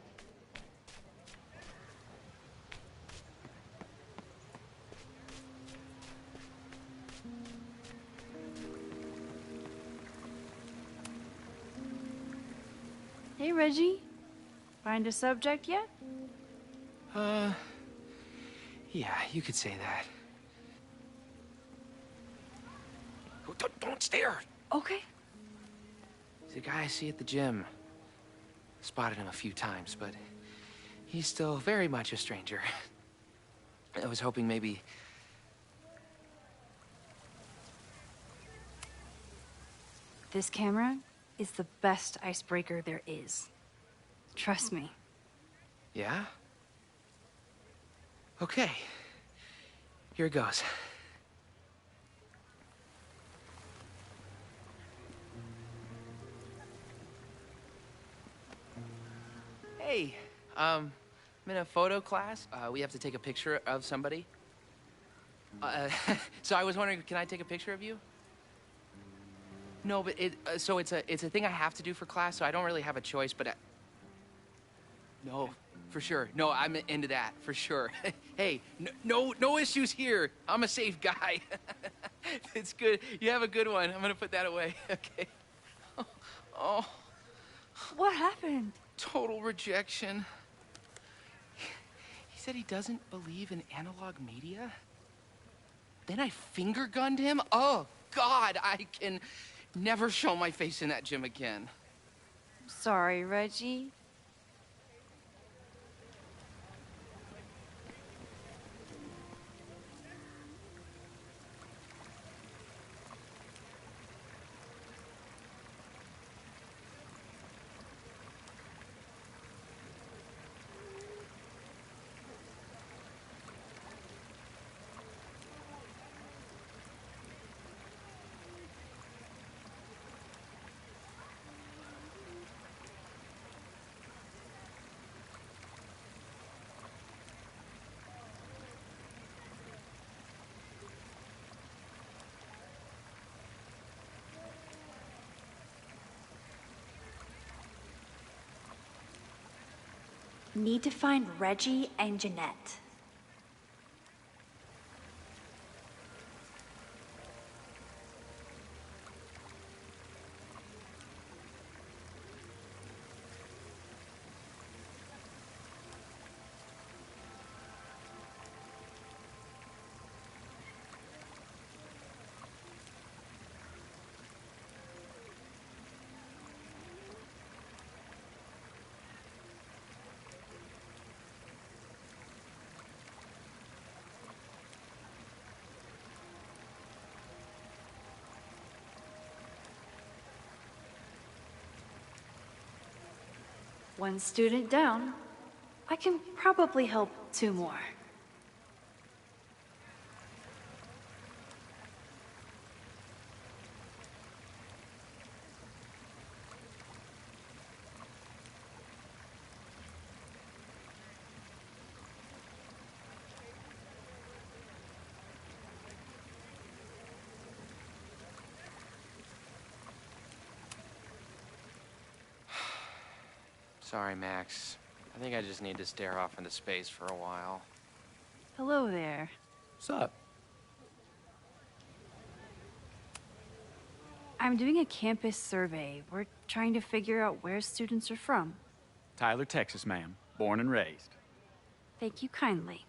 Hey, Reggie. Find a subject yet? Yeah, you could say that. Oh, don't stare! Okay. He's a guy I see at the gym. Spotted him a few times, but he's still very much a stranger. I was hoping maybe... This camera is the best icebreaker there is. Trust me. Yeah? Okay. Here it goes. Hey, I'm in a photo class. We have to take a picture of somebody. So I was wondering, can I take a picture of you? No, but so it's a thing I have to do for class, so I don't really have a choice, but no, for sure. No, I'm into that, for sure. Hey, no issues here. I'm a safe guy. It's good. You have a good one. I'm gonna put that away. Okay. Oh. What happened? Total rejection. He said he doesn't believe in analog media. Then I finger gunned him. Oh, God, I can never show my face in that gym again. Sorry, Reggie. Need to find Reggie and Jeanette. One student down. I can probably help 2 more. Sorry, Max. I think I just need to stare off into space for a while. Hello there. What's up? I'm doing a campus survey. We're trying to figure out where students are from. Tyler, Texas, ma'am. Born and raised. Thank you kindly.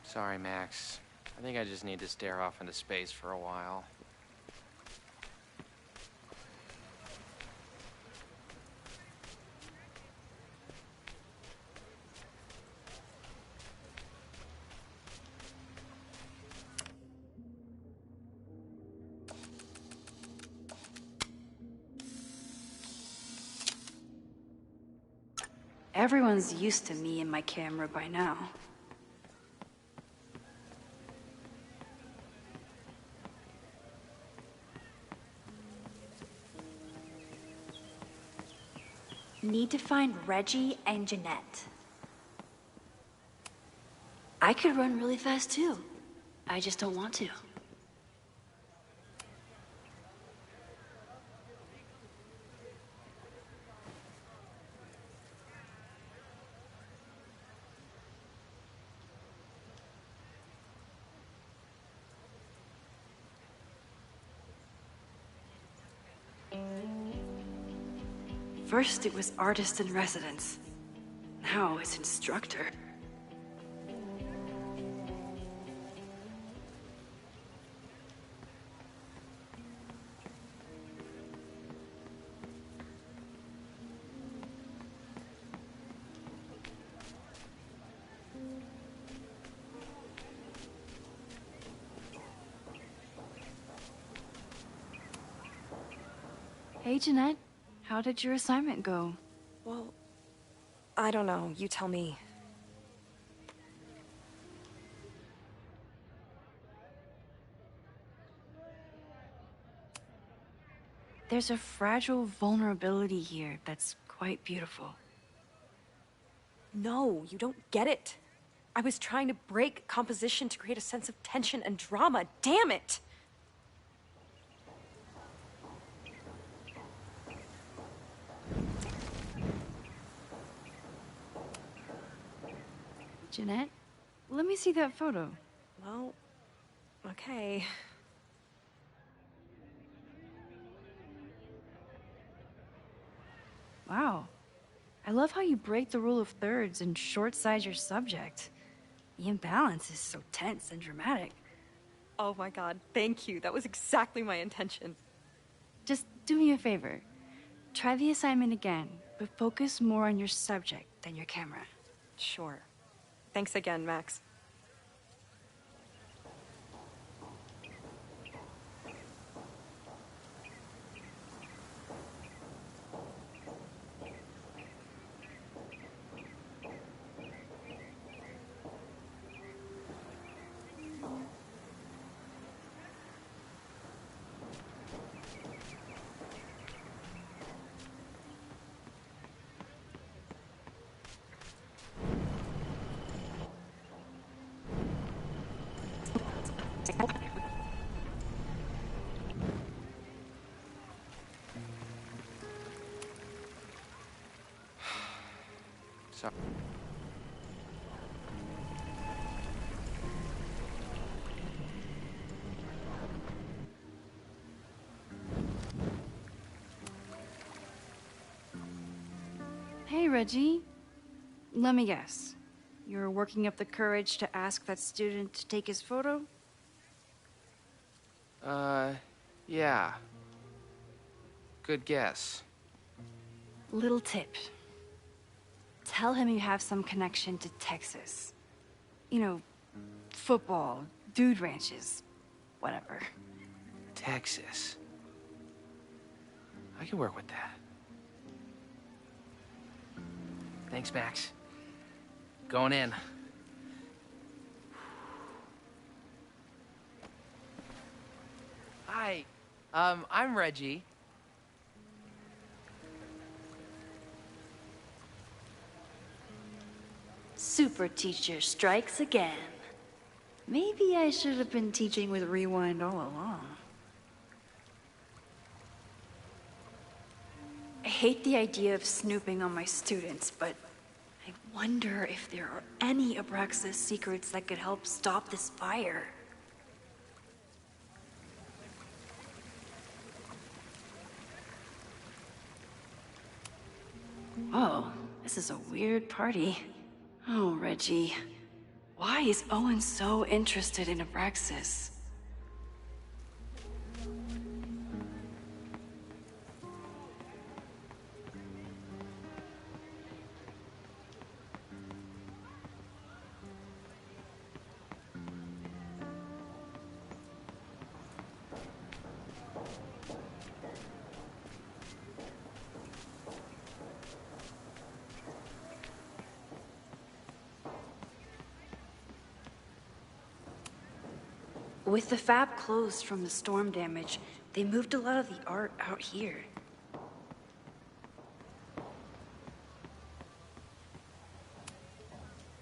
Sorry, Max. I think I just need to stare off into space for a while. Everyone's used to me and my camera by now. Need to find Reggie and Jeanette. I could run really fast too. I just don't want to. First it was artist in residence. Now it's instructor. Hey, Jeanette. How did your assignment go? Well, I don't know. You tell me. There's a fragile vulnerability here that's quite beautiful. No, you don't get it. I was trying to break composition to create a sense of tension and drama. Damn it! Jeanette, let me see that photo. Well, okay. Wow. I love how you break the rule of thirds and short-size your subject. The imbalance is so tense and dramatic. Oh my god, thank you. That was exactly my intention. Just do me a favor. Try the assignment again, but focus more on your subject than your camera. Sure. Thanks again, Max. Sorry. Hey, Reggie. Let me guess. You're working up the courage to ask that student to take his photo? Yeah. Good guess. Little tip. Tell him you have some connection to Texas. You know, football, Dude ranches. Whatever. Texas. I can work with that. Thanks, Max. Going in. Hi. I'm Reggie. Super teacher strikes again. Maybe I should have been teaching with Rewind all along. I hate the idea of snooping on my students, but I wonder if there are any Abraxas secrets that could help stop this fire. Whoa, this is a weird party. Oh, Reggie. Why is Owen so interested in Abraxas? With the fab closed from the storm damage, they moved a lot of the art out here.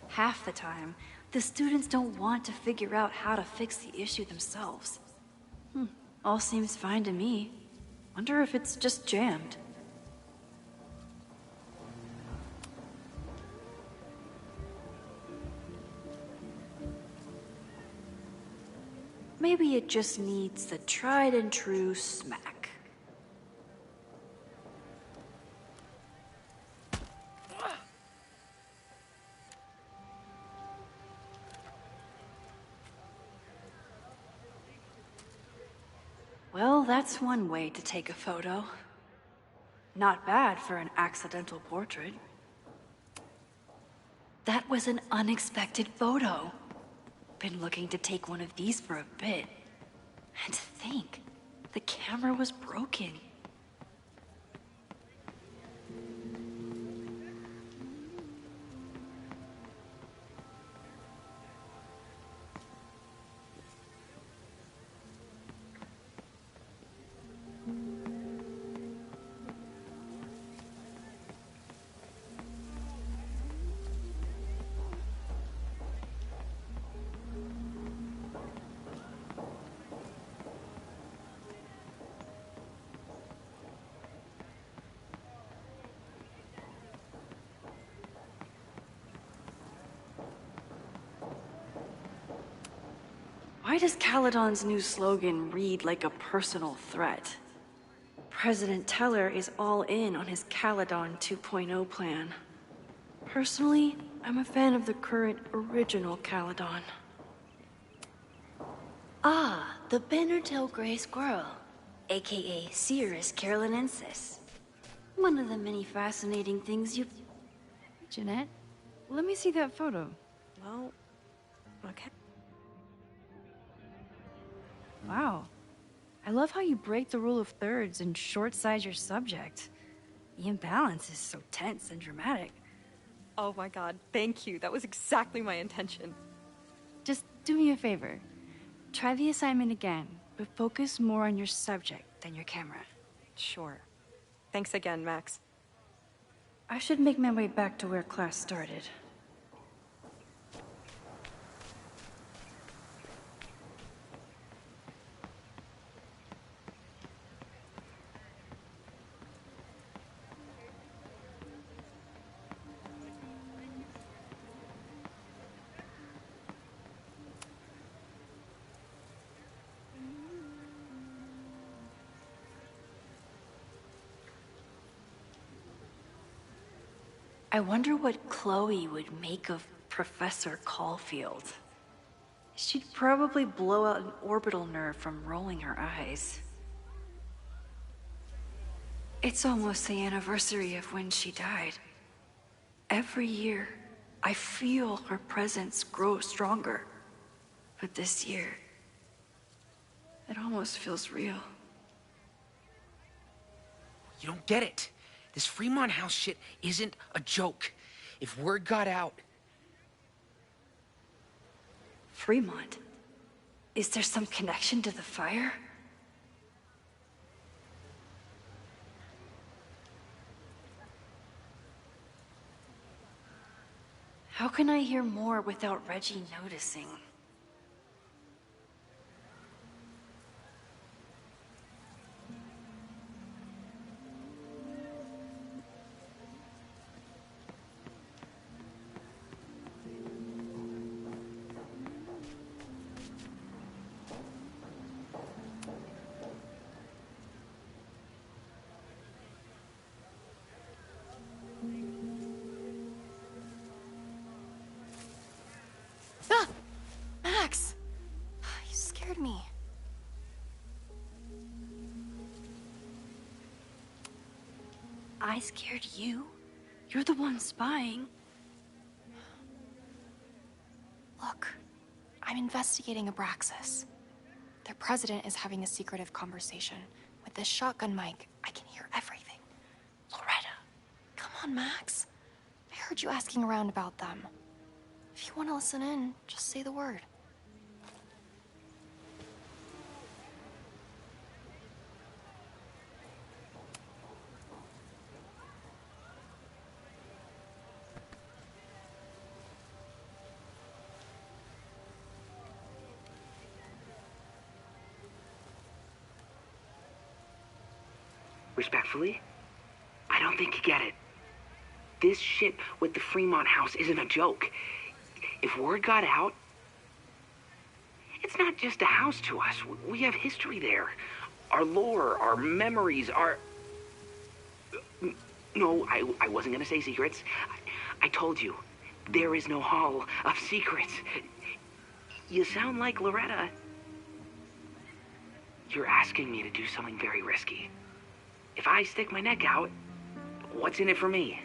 Half the time, the students don't want to figure out how to fix the issue themselves. All seems fine to me. Wonder if it's just jammed. Maybe it just needs the tried and true smack. Well, that's one way to take a photo. Not bad for an accidental portrait. That was an unexpected photo. Been looking to take one of these for a bit. And to think, the camera was broken. Why does Caledon's new slogan read like a personal threat? President Teller is all in on his Caledon 2.0 plan. Personally, I'm a fan of the current original Caledon. Ah, the Bannertail Gray Squirrel, aka Cirrus carolinensis. One of the many fascinating things you... Jeanette, let me see that photo. Well, okay. Wow. I love how you break the rule of thirds and short-size your subject. The imbalance is so tense and dramatic. Oh my god, thank you. That was exactly my intention. Just do me a favor. Try the assignment again, but focus more on your subject than your camera. Sure. Thanks again, Max. I should make my way back to where class started. I wonder what Chloe would make of Professor Caulfield. She'd probably blow out an orbital nerve from rolling her eyes. It's almost the anniversary of when she died. Every year, I feel her presence grow stronger. But this year, it almost feels real. You don't get it. This Fremont House shit isn't a joke. If word got out... Fremont? Is there some connection to the fire? How can I hear more without Reggie noticing? Max! You scared me. I scared you? You're the one spying. Look, I'm investigating Abraxas. Their president is having a secretive conversation. With this shotgun mic, I can hear everything. Loretta, come on, Max. I heard you asking around about them. If you want to listen in, just say the word. Respectfully, I don't think you get it. This shit with the Fremont House isn't a joke. If word got out, it's not just a house to us. We have history there. Our lore, our memories, our... No, I wasn't gonna say secrets. I told you, there is no hall of secrets. You sound like Loretta. You're asking me to do something very risky. If I stick my neck out, what's in it for me?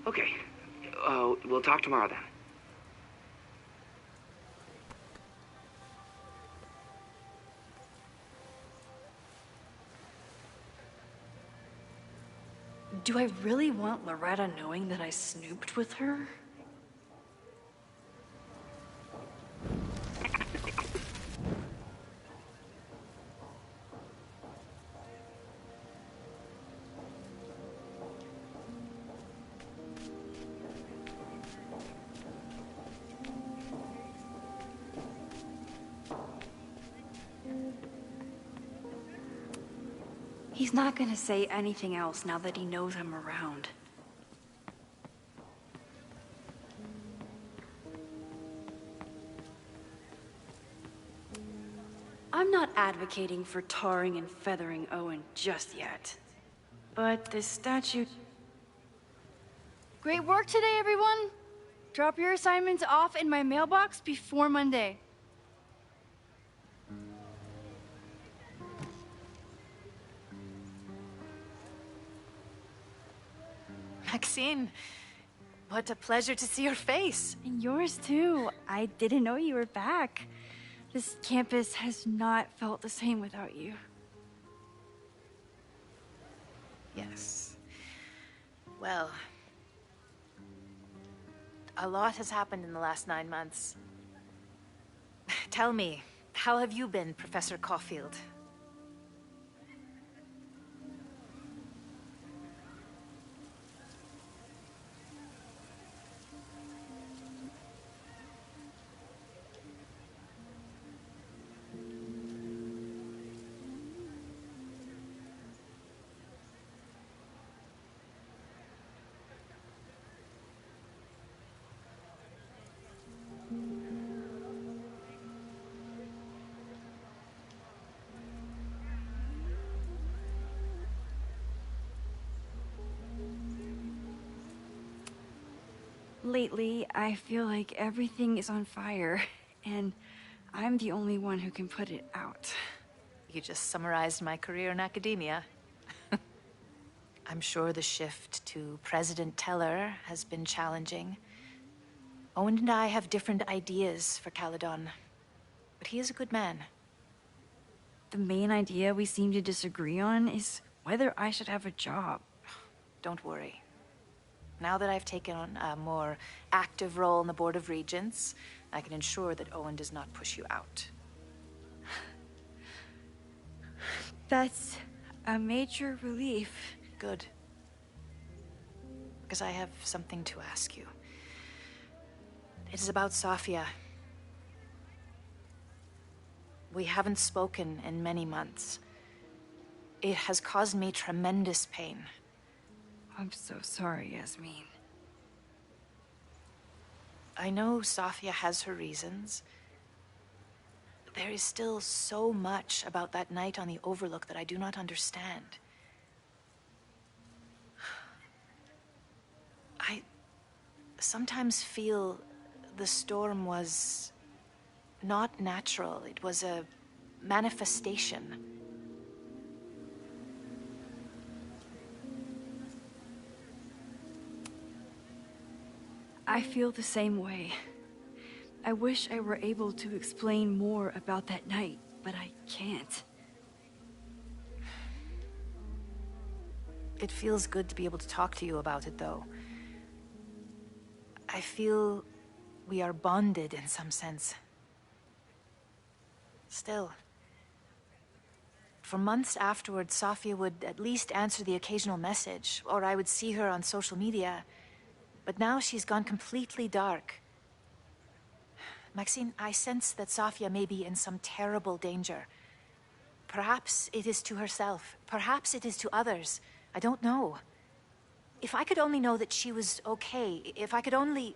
Okay. We'll talk tomorrow then. Do I really want Loretta knowing that I snooped with her? He's not gonna say anything else now that he knows I'm around. I'm not advocating for tarring and feathering Owen just yet. But this statue... Great work today, everyone! Drop your assignments off in my mailbox before Monday. Maxine, what a pleasure to see your face. And yours too. I didn't know you were back. This campus has not felt the same without you. Yes. Well, a lot has happened in the last 9 months. Tell me, how have you been, Professor Caulfield? Lately, I feel like everything is on fire, and I'm the only one who can put it out. You just summarized my career in academia. I'm sure the shift to President Teller has been challenging. Owen and I have different ideas for Caledon, but he is a good man. The main idea we seem to disagree on is whether I should have a job. Don't worry. Now that I've taken on a more active role in the Board of Regents, I can ensure that Owen does not push you out. That's a major relief. Good. Because I have something to ask you. It is about Safia. We haven't spoken in many months. It has caused me tremendous pain. I'm so sorry, Yasmin. I know Safia has her reasons. But there is still so much about that night on the Overlook that I do not understand. I sometimes feel the storm was not natural. It was a manifestation. I feel the same way. I wish I were able to explain more about that night, but I can't. It feels good to be able to talk to you about it, though. I feel we are bonded in some sense. Still, for months afterwards, Safia would at least answer the occasional message, or I would see her on social media. But now she's gone completely dark. Maxine, I sense that Safia may be in some terrible danger. Perhaps it is to herself. Perhaps it is to others. I don't know. If I could only know that she was okay, if I could only...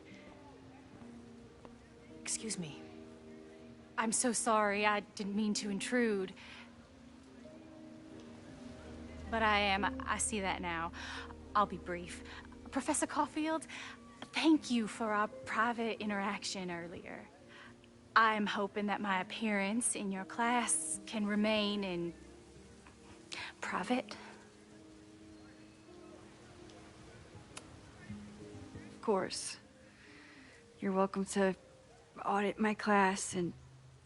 Excuse me. I'm so sorry. I didn't mean to intrude. But I see that now. I'll be brief. Professor Caulfield, thank you for our private interaction earlier. I'm hoping that my appearance in your class can remain in private. Of course. You're welcome to audit my class and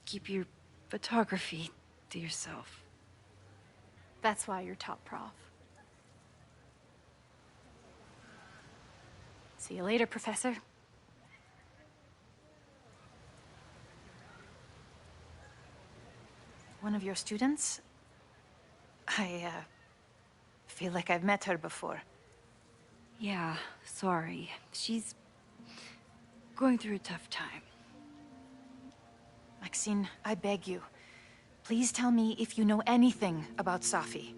keep your photography to yourself. That's why you're top prof. See you later, Professor. One of your students? I feel like I've met her before. Yeah, sorry. She's going through a tough time. Maxine, I beg you. Please tell me if you know anything about Safi.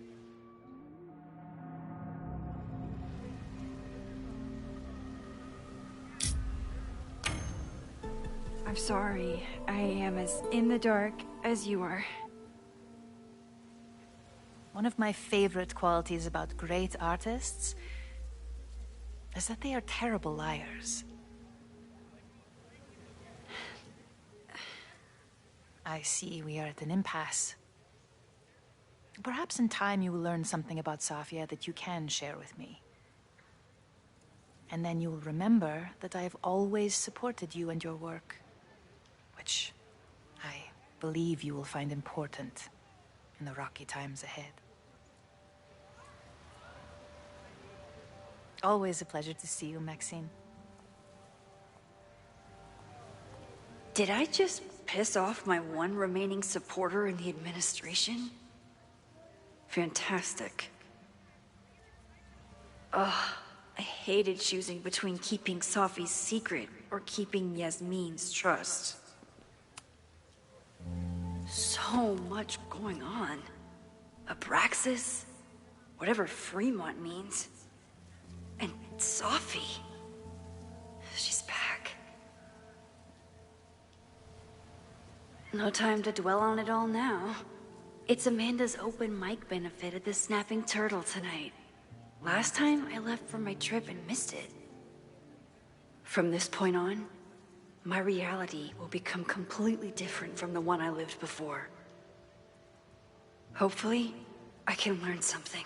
I'm sorry. I am as in the dark as you are. One of my favorite qualities about great artists is that they are terrible liars. I see we are at an impasse. Perhaps in time you will learn something about Safia that you can share with me. And then you will remember that I have always supported you and your work, which I believe you will find important in the rocky times ahead. Always a pleasure to see you, Maxine. Did I just piss off my one remaining supporter in the administration? Fantastic. Ugh, I hated choosing between keeping Safi's secret or keeping Yasmin's trust. So much going on. Abraxas, whatever Fremont means, and Safi. She's back. No time to dwell on it all now. It's Amanda's open mic benefit at the Snapping Turtle tonight. Last time I left for my trip and missed it. From this point on, my reality will become completely different from the one I lived before. Hopefully, I can learn something.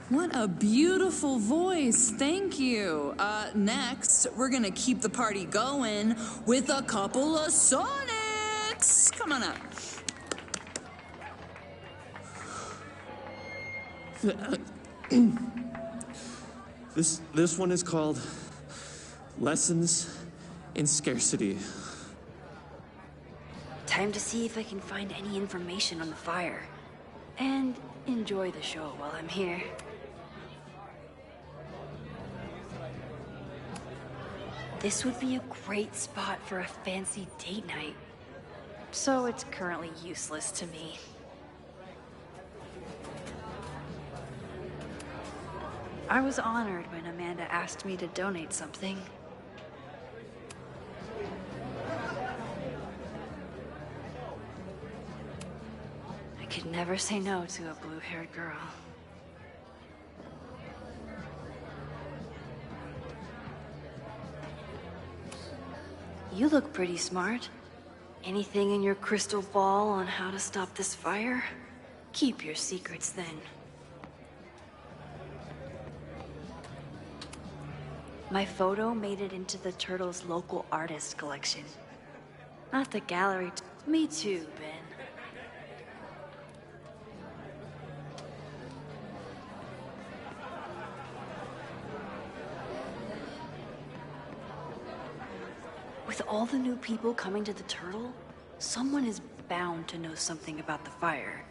What a beautiful voice. Thank you. Next, we're gonna keep the party going with a couple of Sonics. Come on up. This one is called Lessons in Scarcity. Time to see if I can find any information on the fire. And enjoy the show while I'm here. This would be a great spot for a fancy date night. So it's currently useless to me. I was honored when Amanda asked me to donate something. I could never say no to a blue-haired girl. You look pretty smart. Anything in your crystal ball on how to stop this fire? Keep your secrets then. My photo made it into the Turtles' local artist collection. Not the gallery. Me too, Ben. With all the new people coming to the Turtle, someone is bound to know something about the fire.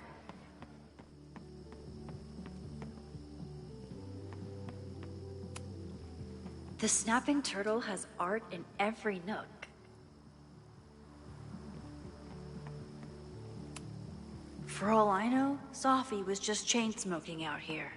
The Snapping Turtle has art in every nook. For all I know, Sophie was just chain-smoking out here.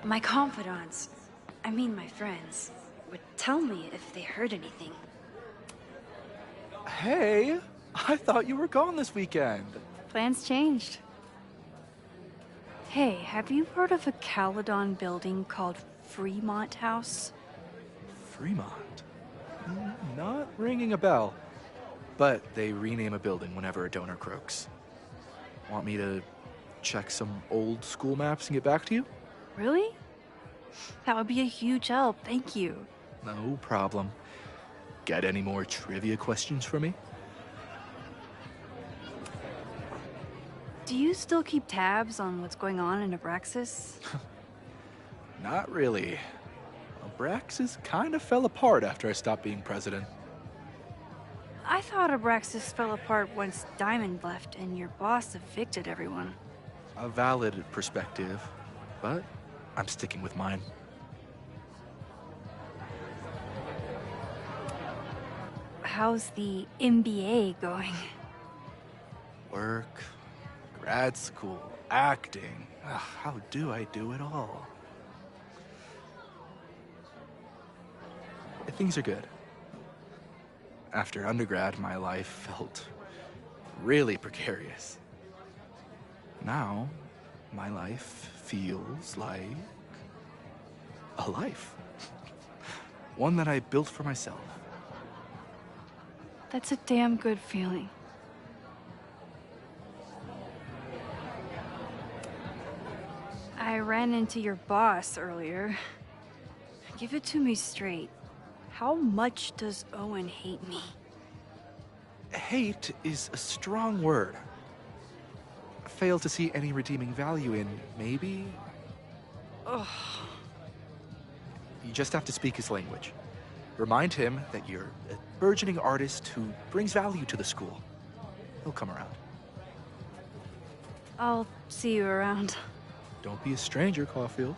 My confidants, I mean my friends, would tell me if they heard anything. Hey, I thought you were gone this weekend. Plans changed. Hey, have you heard of a Caledon building called Fremont House? Fremont? Not ringing a bell. But they rename a building whenever a donor croaks. Want me to check some old school maps and get back to you? Really? That would be a huge help, thank you. No problem. Got any more trivia questions for me? Do you still keep tabs on what's going on in Abraxas? Not really. Abraxas kind of fell apart after I stopped being president. I thought Abraxas fell apart once Diamond left and your boss evicted everyone. A valid perspective, but I'm sticking with mine. How's the MBA going? Work, grad school, acting. How do I do it all? Things are good. After undergrad, my life felt really precarious. Now, my life feels like a life. One that I built for myself. That's a damn good feeling. I ran into your boss earlier. Give it to me straight. How much does Owen hate me? Hate is a strong word. Fail to see any redeeming value in, maybe? Ugh. You just have to speak his language. Remind him that you're a burgeoning artist who brings value to the school. He'll come around. I'll see you around. Don't be a stranger, Caulfield.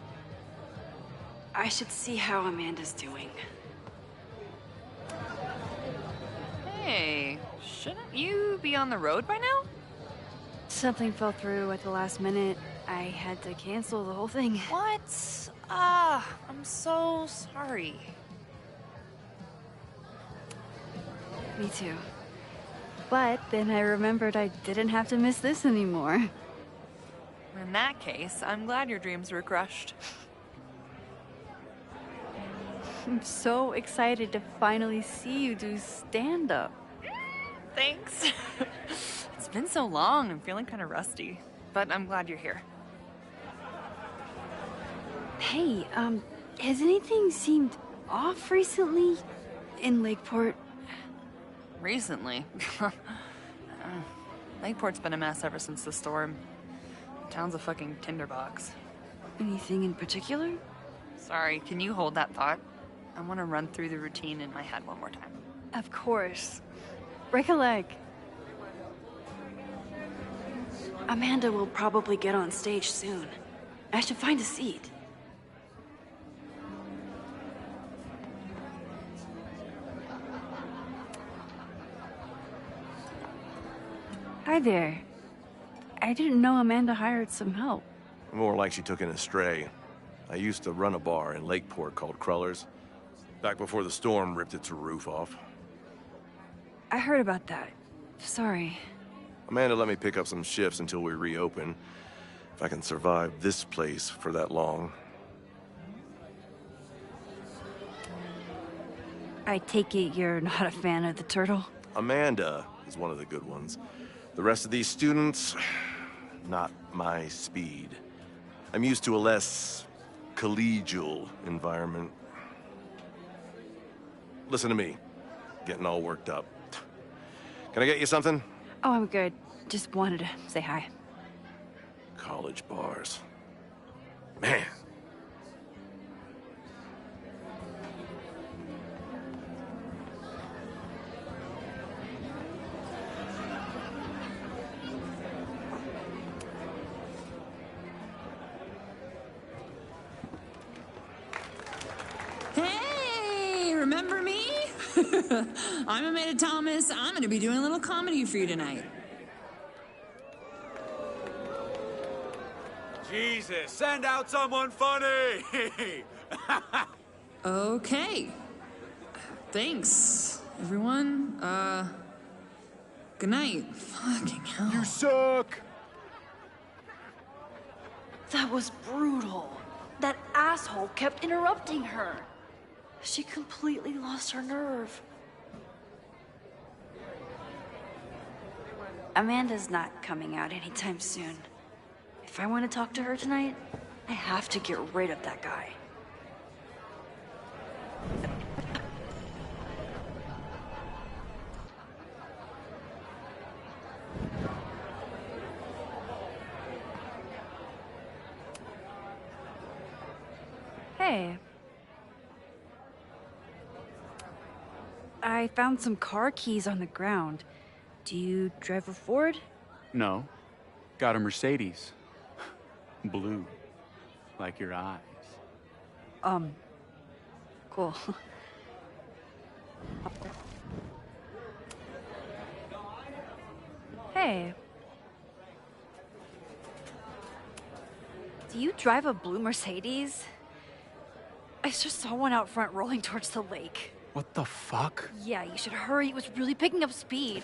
I should see how Amanda's doing. Hey, shouldn't you be on the road by now? Something fell through at the last minute. I had to cancel the whole thing. What? Ah, I'm so sorry. Me too. But then I remembered I didn't have to miss this anymore. In that case, I'm glad your dreams were crushed. I'm so excited to finally see you do stand-up. Thanks. It's been so long, I'm feeling kind of rusty. But I'm glad you're here. Hey, has anything seemed off recently in Lakeport? Recently? Lakeport's been a mess ever since the storm. The town's a fucking tinderbox. Anything in particular? Sorry, can you hold that thought? I want to run through the routine in my head one more time. Of course. Break a leg. Amanda will probably get on stage soon. I should find a seat. Hi there. I didn't know Amanda hired some help. More like she took in a stray. I used to run a bar in Lakeport called Crullers, back before the storm ripped its roof off. I heard about that. Sorry. Amanda let me pick up some shifts until we reopen. If I can survive this place for that long. I take it you're not a fan of the turtle? Amanda is one of the good ones. The rest of these students, not my speed. I'm used to a less collegial environment. Listen to me, getting all worked up. Can I get you something? Oh, I'm good. Just wanted to say hi. College bars. Man. Hey, remember me? I'm Amanda Thomas. I'm going to be doing a little comedy for you tonight. Jesus, send out someone funny! Okay. Thanks, everyone. Good night. Fucking hell. You suck! That was brutal. That asshole kept interrupting her. She completely lost her nerve. Amanda's not coming out anytime soon. If I want to talk to her tonight, I have to get rid of that guy. Hey. I found some car keys on the ground. Do you drive a Ford? No. Got a Mercedes. Blue. Like your eyes. Cool. Hey. Do you drive a blue Mercedes? I just saw one out front rolling towards the lake. What the fuck? Yeah, you should hurry. It was really picking up speed.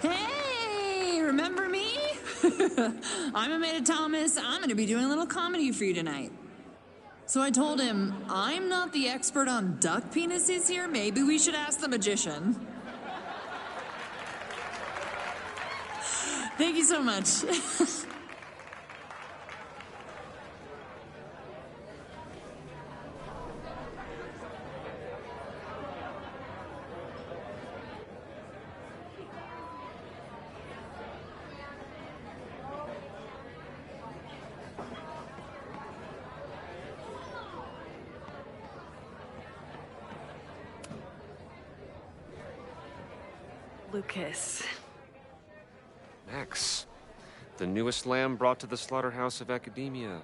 Hey, remember me? I'm Amanda Thomas. I'm going to be doing a little comedy for you tonight. So I told him, I'm not the expert on duck penises here. Maybe we should ask the magician. Thank you so much. Lucas. Max, the newest lamb brought to the slaughterhouse of academia.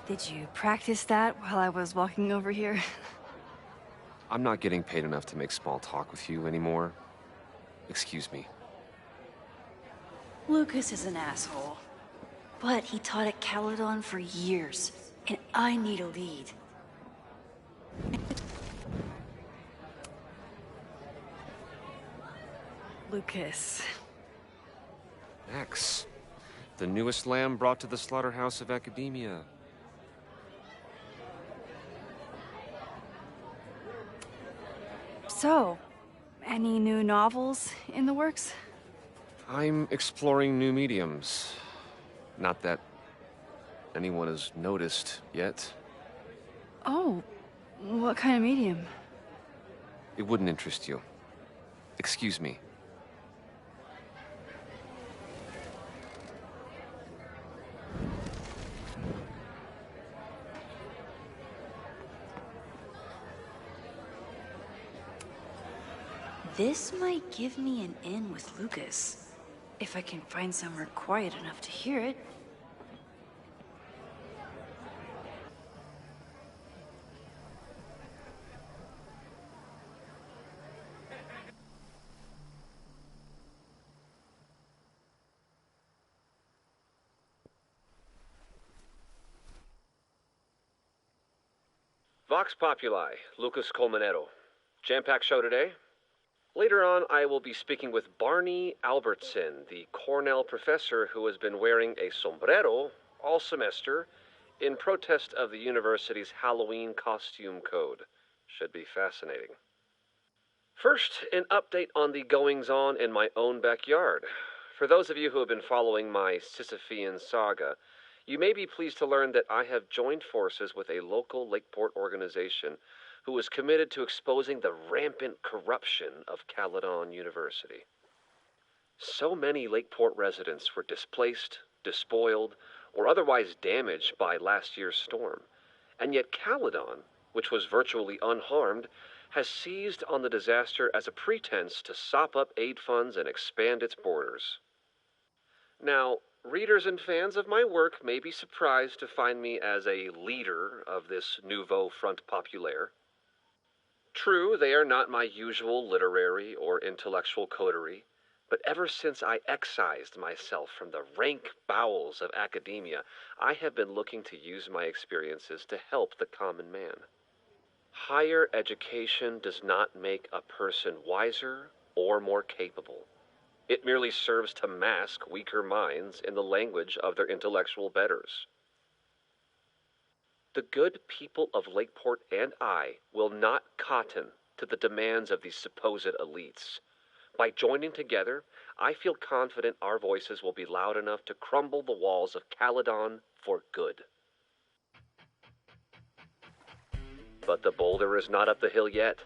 Did you practice that while I was walking over here? I'm not getting paid enough to make small talk with you anymore. Excuse me. Lucas is an asshole. But he taught at Caledon for years, and I need a lead. Lucas. Max, the newest lamb brought to the slaughterhouse of academia. So, any new novels in the works? I'm exploring new mediums. Not that anyone has noticed yet. Oh, what kind of medium? It wouldn't interest you. Excuse me. This might give me an in with Lucas, if I can find somewhere quiet enough to hear it. Vox Populi, Lucas Colmenero. Jam-packed show today? Later on, I will be speaking with Barney Albertson, the Cornell professor who has been wearing a sombrero all semester in protest of the university's Halloween costume code. Should be fascinating. First, an update on the goings-on in my own backyard. For those of you who have been following my Sisyphean saga, you may be pleased to learn that I have joined forces with a local Lakeport organization who is committed to exposing the rampant corruption of Caledon University. So many Lakeport residents were displaced, despoiled, or otherwise damaged by last year's storm. And yet Caledon, which was virtually unharmed, has seized on the disaster as a pretense to sop up aid funds and expand its borders. Now, readers and fans of my work may be surprised to find me as a leader of this nouveau front populaire. True, they are not my usual literary or intellectual coterie, but ever since I excised myself from the rank bowels of academia, I have been looking to use my experiences to help the common man. Higher education does not make a person wiser or more capable. It merely serves to mask weaker minds in the language of their intellectual betters. The good people of Lakeport and I will not cotton to the demands of these supposed elites. By joining together, I feel confident our voices will be loud enough to crumble the walls of Caledon for good. But the boulder is not up the hill yet.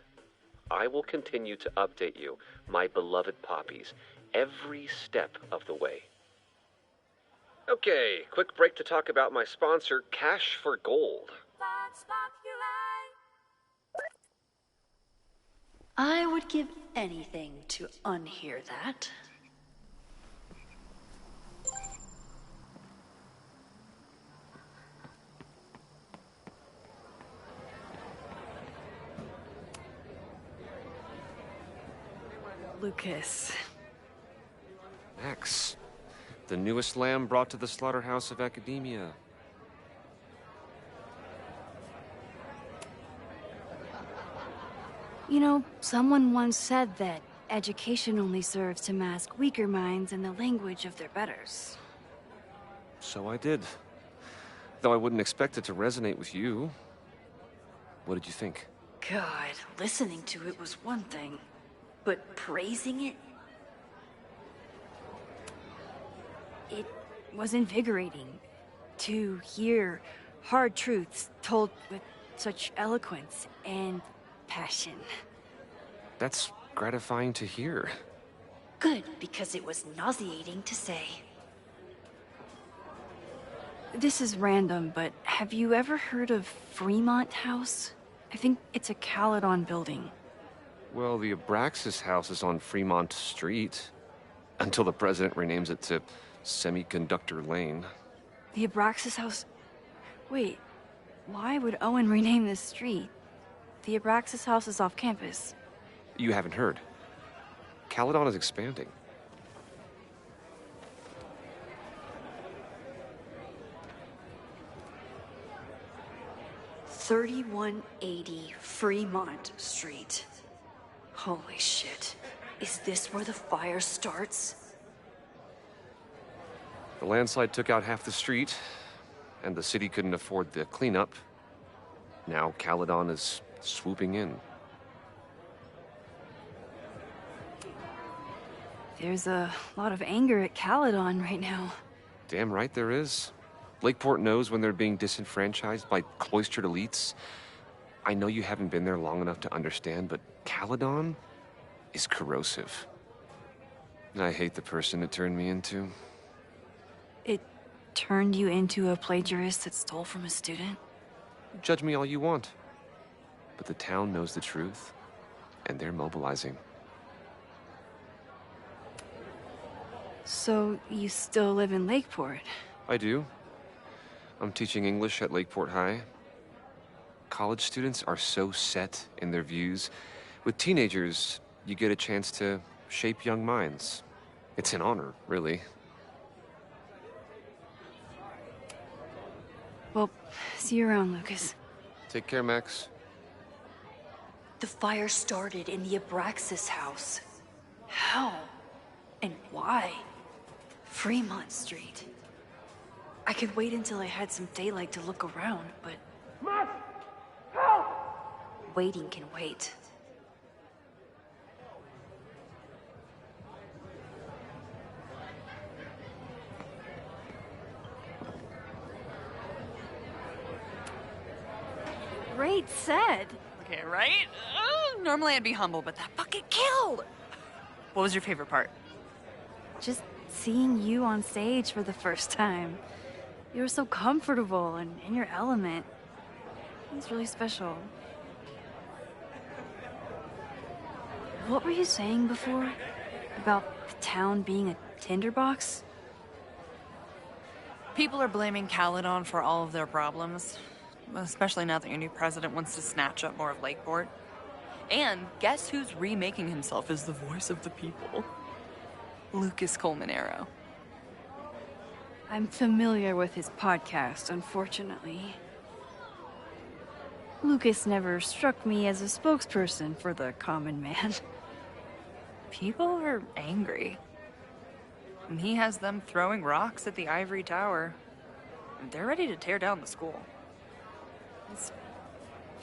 I will continue to update you, my beloved poppies, every step of the way. Okay, quick break to talk about my sponsor, Cash for Gold. I would give anything to unhear that. Lucas. Max, the newest lamb brought to the slaughterhouse of academia. You know, someone once said that education only serves to mask weaker minds in the language of their betters. So I did. Though I wouldn't expect it to resonate with you. What did you think? God, listening to it was one thing, but praising it? It was invigorating to hear hard truths told with such eloquence and passion. That's gratifying to hear. Good, because it was nauseating to say. This is random, but have you ever heard of Fremont House? I think it's a Caledon building. Well, the Abraxas house is on Fremont Street. Until the president renames it to Semiconductor Lane. The Abraxas house... Wait, why would Owen rename this street? The Abraxas house is off campus. You haven't heard. Caledon is expanding. $3180 Fremont Street. Holy shit. Is this where the fire starts? The landslide took out half the street, and the city couldn't afford the cleanup. Now Caledon is swooping in. There's a lot of anger at Caledon right now. Damn right there is. Lakeport knows when they're being disenfranchised by cloistered elites. I know you haven't been there long enough to understand, but Caledon is corrosive. I hate the person it turned me into. It turned you into a plagiarist that stole from a student? Judge me all you want. But the town knows the truth, and they're mobilizing. So you still live in Lakeport? I do. I'm teaching English at Lakeport High. College students are so set in their views. With teenagers, you get a chance to shape young minds. It's an honor, really. Well, see you around, Lucas. Take care, Max. The fire started in the Abraxas house. How? And why? Fremont Street. I could wait until I had some daylight to look around, but... Max! Help! Waiting can wait. Great set. Okay, right? Normally I'd be humble, but that fucking killed! What was your favorite part? Just seeing you on stage for the first time. You were so comfortable and in your element. It was really special. What were you saying before? About the town being a tinderbox? People are blaming Caledon for all of their problems. Especially now that your new president wants to snatch up more of Lakeport. And guess who's remaking himself as the voice of the people? Lucas Colmenero. I'm familiar with his podcast, unfortunately. Lucas never struck me as a spokesperson for the common man. People are angry. And he has them throwing rocks at the Ivory Tower. And they're ready to tear down the school. It's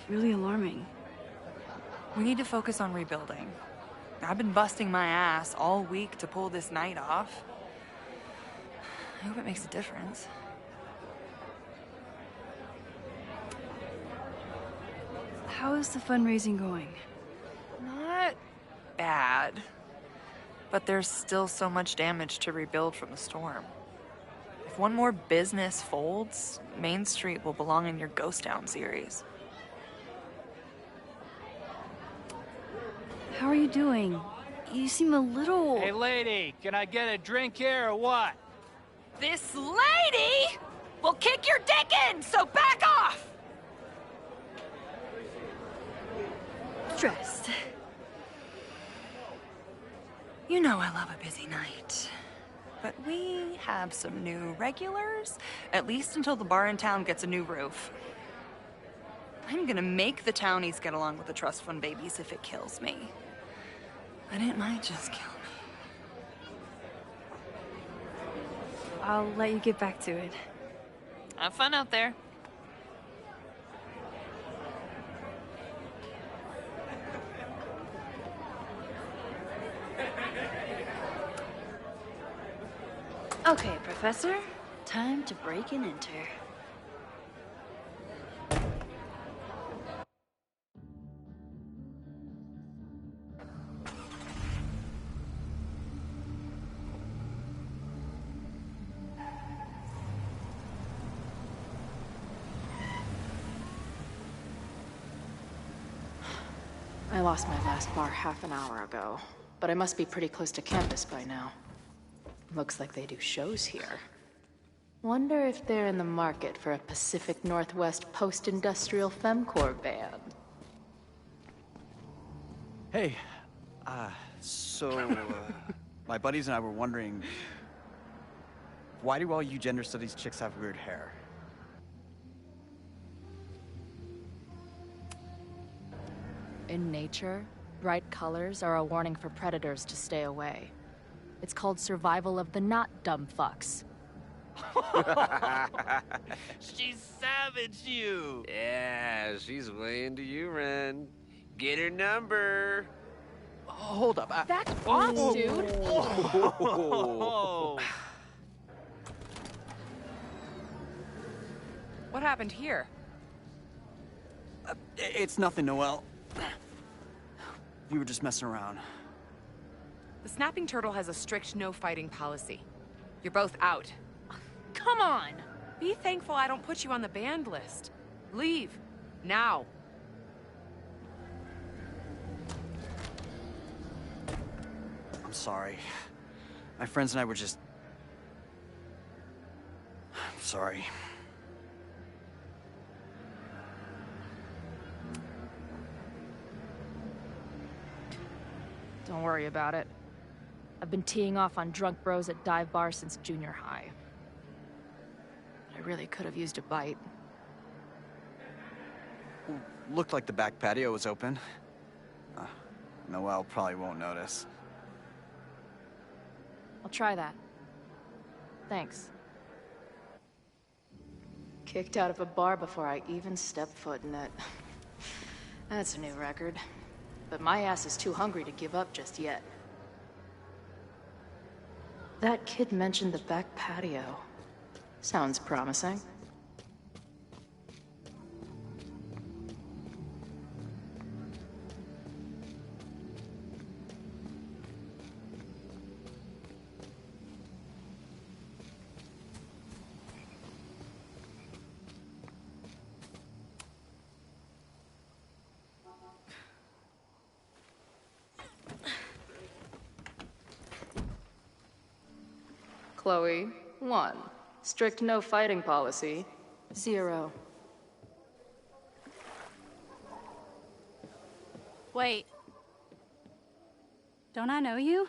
really alarming. We need to focus on rebuilding. I've been busting my ass all week to pull this night off. I hope it makes a difference. How is the fundraising going? Not bad. But there's still so much damage to rebuild from the storm. If one more business folds, Main Street will belong in your Ghost Town series. How are you doing? You seem a little... Hey, lady, can I get a drink here or what? This lady will kick your dick in, so back off! Dressed. You know I love a busy night. But we have some new regulars, at least until the bar in town gets a new roof. I'm gonna make the townies get along with the trust fund babies if it kills me. But it might just kill me. I'll let you get back to it. Have fun out there. Okay, Professor. Time to break and enter. I lost my last bar half an hour ago, but I must be pretty close to campus by now. Looks like they do shows here. Wonder if they're in the market for a Pacific Northwest post-industrial femcore band. Hey, my buddies and I were wondering, why do all you gender studies chicks have weird hair? In nature, bright colors are a warning for predators to stay away. It's called survival of the not dumb fucks. She savaged you! Yeah, she's way into you, Ren. Get her number. Hold up. That's off, dude! What happened here? It's nothing, Noelle. We were just messing around. The snapping turtle has a strict no-fighting policy. You're both out. Come on! Be thankful I don't put you on the banned list. Leave. Now. I'm sorry. My friends and I were just... I'm sorry. Don't worry about it. I've been teeing off on drunk bros at dive bars since junior high. I really could have used a bite. Looked like the back patio was open. Noelle probably won't notice. I'll try that. Thanks. Kicked out of a bar before I even stepped foot in it. That's a new record. But my ass is too hungry to give up just yet. That kid mentioned the back patio. Sounds promising. Chloe, 1. Strict no fighting policy. 0. Wait. Don't I know you?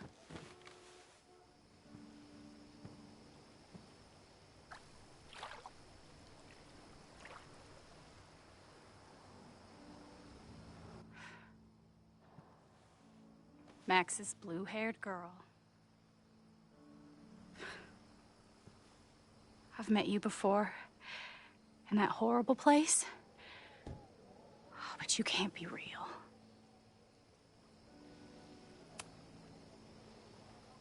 Max's blue-haired girl. I've met you before. In that horrible place. Oh, but you can't be real.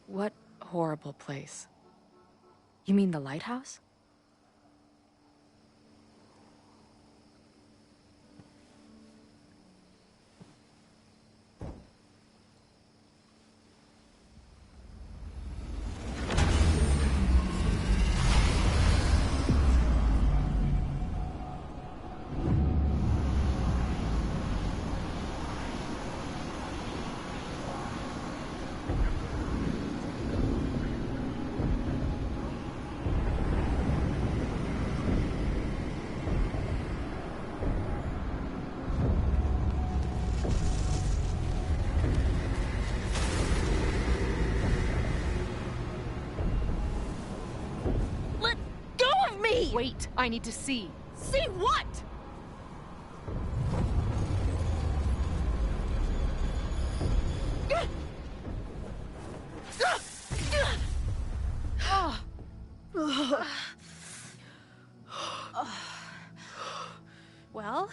What horrible place? You mean the lighthouse? Wait, I need to see. See what? Well,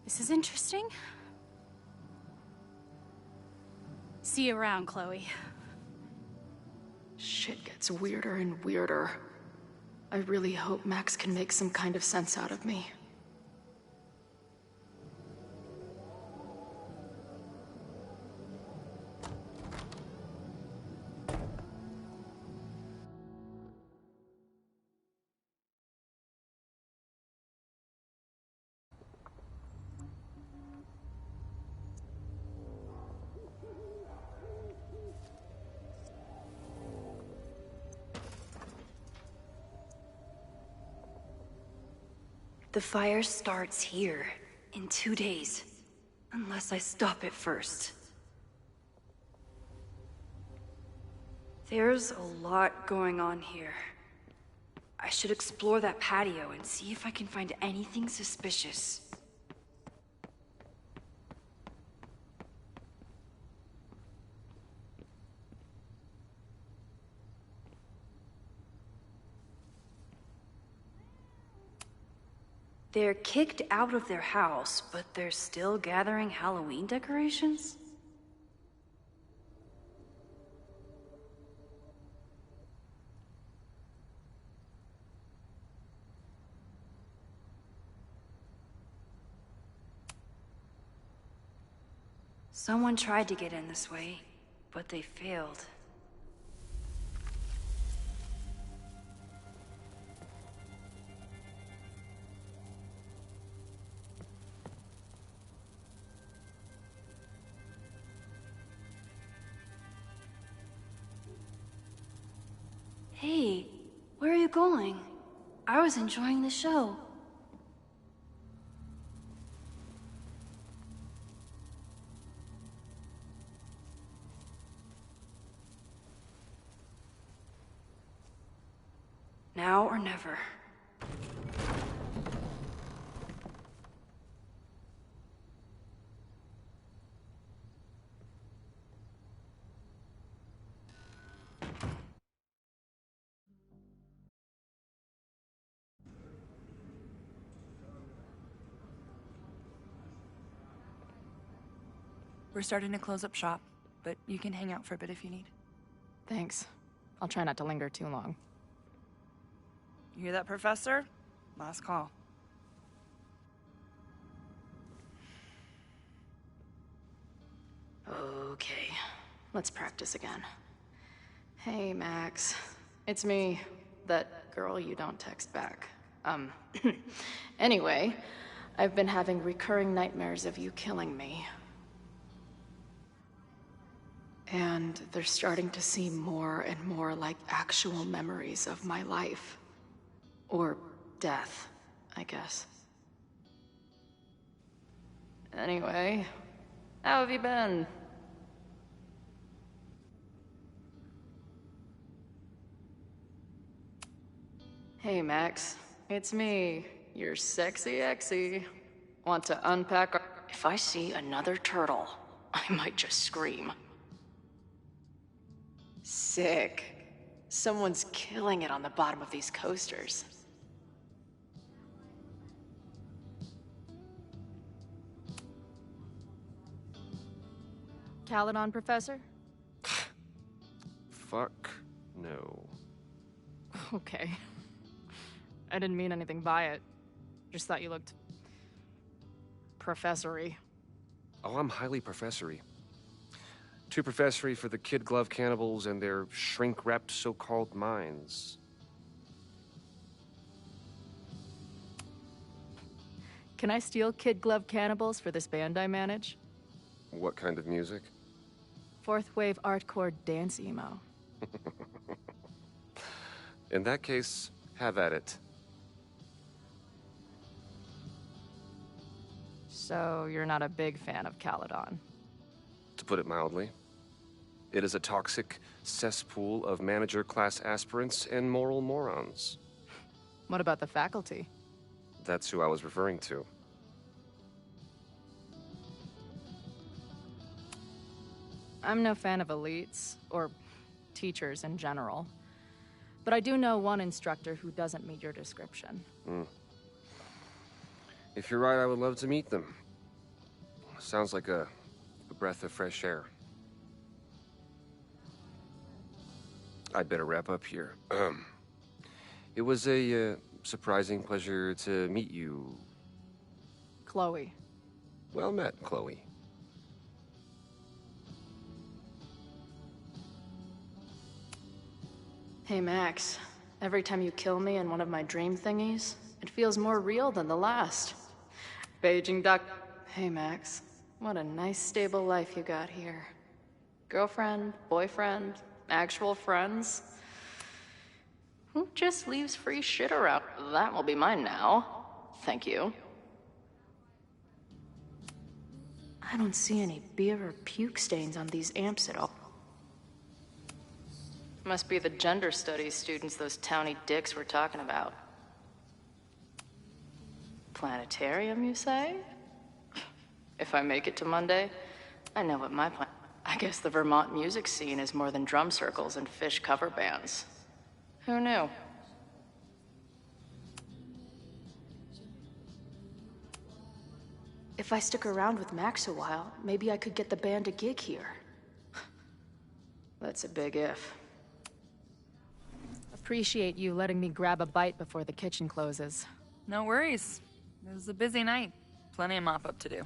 this is interesting. See you around, Chloe. Shit gets weirder and weirder. I really hope Max can make some kind of sense out of me. The fire starts here, in 2 days. Unless I stop it first. There's a lot going on here. I should explore that patio and see if I can find anything suspicious. They're kicked out of their house, but they're still gathering Halloween decorations? Someone tried to get in this way, but they failed. Hey, where are you going? I was enjoying the show. Now or never. We're starting to close up shop, but you can hang out for a bit if you need. Thanks. I'll try not to linger too long. You hear that, Professor? Last call. Okay, let's practice again. Hey, Max. It's me, that girl you don't text back. Anyway, I've been having recurring nightmares of you killing me. And they're starting to seem more and more like actual memories of my life. Or death, I guess. Anyway, how have you been? Hey, Max. It's me, your sexy exy. Want to unpack our— If I see another turtle, I might just scream. Sick. Someone's killing it on the bottom of these coasters. Caledon, Professor? Fuck no. Okay. I didn't mean anything by it. Just thought you looked... professory. Oh, I'm highly professory. Too professory for the kid glove cannibals and their shrink-wrapped so-called minds. Can I steal kid glove cannibals for this band I manage? What kind of music? Fourth wave artcore dance emo. In that case, have at it. So you're not a big fan of Caledon? To put it mildly. It is a toxic cesspool of manager-class aspirants and moral morons. What about the faculty? That's who I was referring to. I'm no fan of elites, or teachers in general. But I do know one instructor who doesn't meet your description. If you're right, I would love to meet them. Sounds like a breath of fresh air. I'd better wrap up here. It was a surprising pleasure to meet you. Chloe. Well met, Chloe. Hey, Max. Every time you kill me in one of my dream thingies, it feels more real than the last. Beijing duck. Hey, Max. What a nice, stable life you got here. Girlfriend, boyfriend, actual friends. Who just leaves free shit around? That will be mine now. thank you. I don't see any beer or puke stains on these amps at all. Must be the gender studies students those towny dicks were talking about. Planetarium, you say? If I make it to Monday, I know what my plan. I guess the Vermont music scene is more than drum circles and fish cover bands. Who knew? If I stick around with Max a while, maybe I could get the band a gig here. That's a big if. Appreciate you letting me grab a bite before the kitchen closes. No worries. It was a busy night. Plenty of mop-up to do.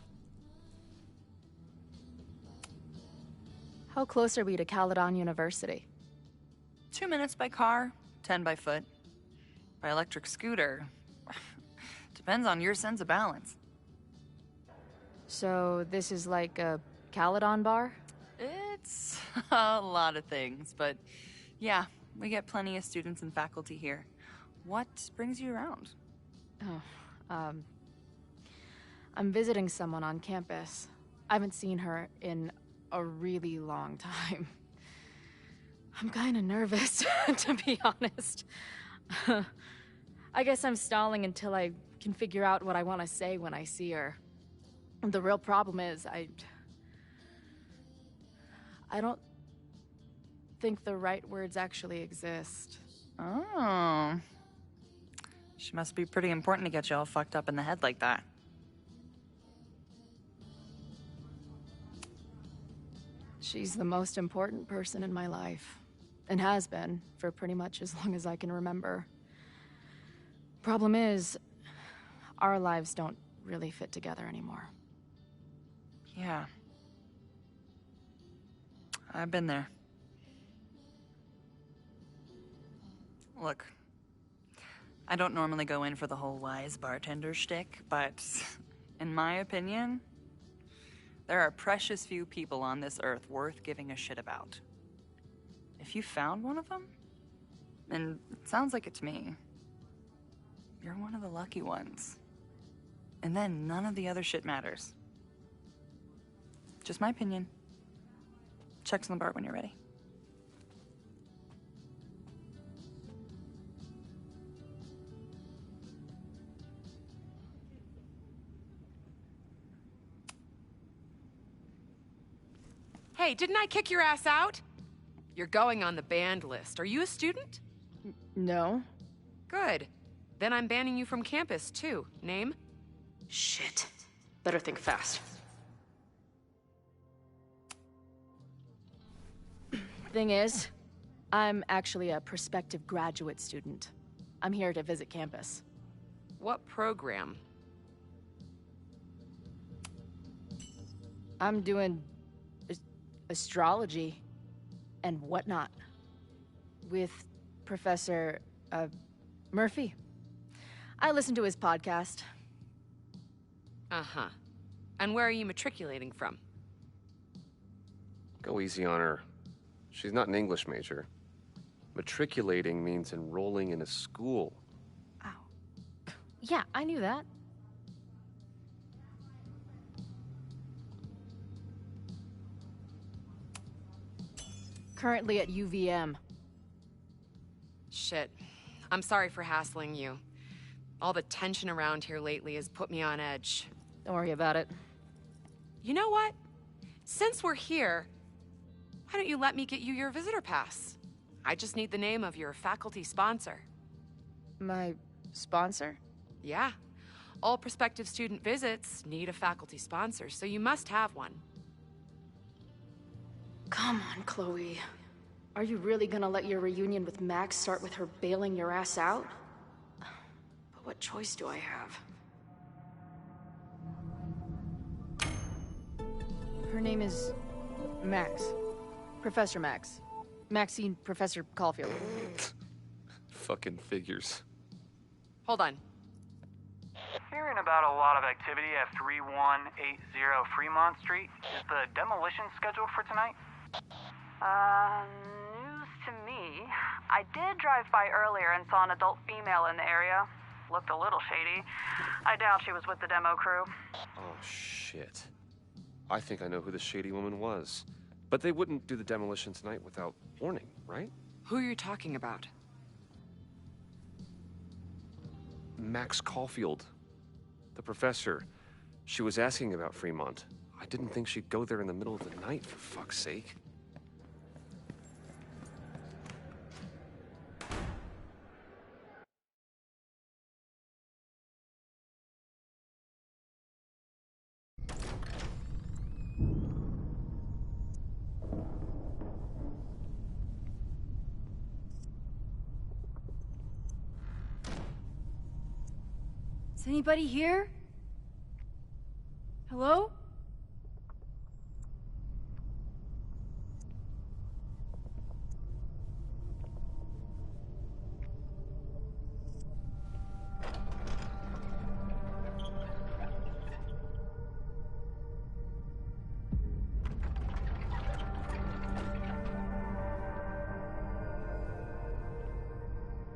How close are we to Caledon University? 2 minutes by car, 10 by foot. By electric scooter. Depends on your sense of balance. So this is like a Caledon bar? It's a lot of things, but yeah, we get plenty of students and faculty here. What brings you around? I'm visiting someone on campus. I haven't seen her in a really long time. I'm kind of nervous, to be honest. I guess I'm stalling until I can figure out what I want to say when I see her. The real problem is, I don't think the right words actually exist. Oh. She must be pretty important to get you all fucked up in the head like that. She's the most important person in my life, and has been for pretty much as long as I can remember. Problem is, our lives don't really fit together anymore. Yeah. I've been there. Look, I don't normally go in for the whole wise bartender shtick, but in my opinion, there are precious few people on this earth worth giving a shit about. If you found one of them, and it sounds like it to me, you're one of the lucky ones. And then none of the other shit matters. Just my opinion. Checks on the bar when you're ready. Hey, didn't I kick your ass out? You're going on the banned list. Are you a student? No. Good. Then I'm banning you from campus, too. Name? Shit. Better think fast. Thing is, I'm actually a prospective graduate student. I'm here to visit campus. What program? I'm doing astrology and whatnot with Professor Murphy. I listen to his podcast. Uh-huh. And where are you matriculating from? Go easy on her. She's not an English major. Matriculating means enrolling in a school. Yeah, I knew that. Currently at UVM. Shit. I'm sorry for hassling you. All the tension around here lately has put me on edge. Don't worry about it. You know what? Since we're here, why don't you let me get you your visitor pass? I just need the name of your faculty sponsor. My sponsor? Yeah. All prospective student visits need a faculty sponsor, so you must have one. Come on, Chloe. Are you really gonna let your reunion with Max start with her bailing your ass out? But what choice do I have? Her name is Max. Professor Max. Maxine Professor Caulfield. Fucking figures. Hold on. Hearing about a lot of activity at 3180 Fremont Street. Is the demolition scheduled for tonight? News to me. I did drive by earlier and saw an adult female in the area. looked a little shady. I doubt she was with the demo crew. Oh, shit. I think I know who the shady woman was. But they wouldn't do the demolition tonight without warning, right? Who are you talking about? Max Caulfield. The professor. She was asking about Fremont. I didn't think she'd go there in the middle of the night, for fuck's sake. Is anybody here? Hello?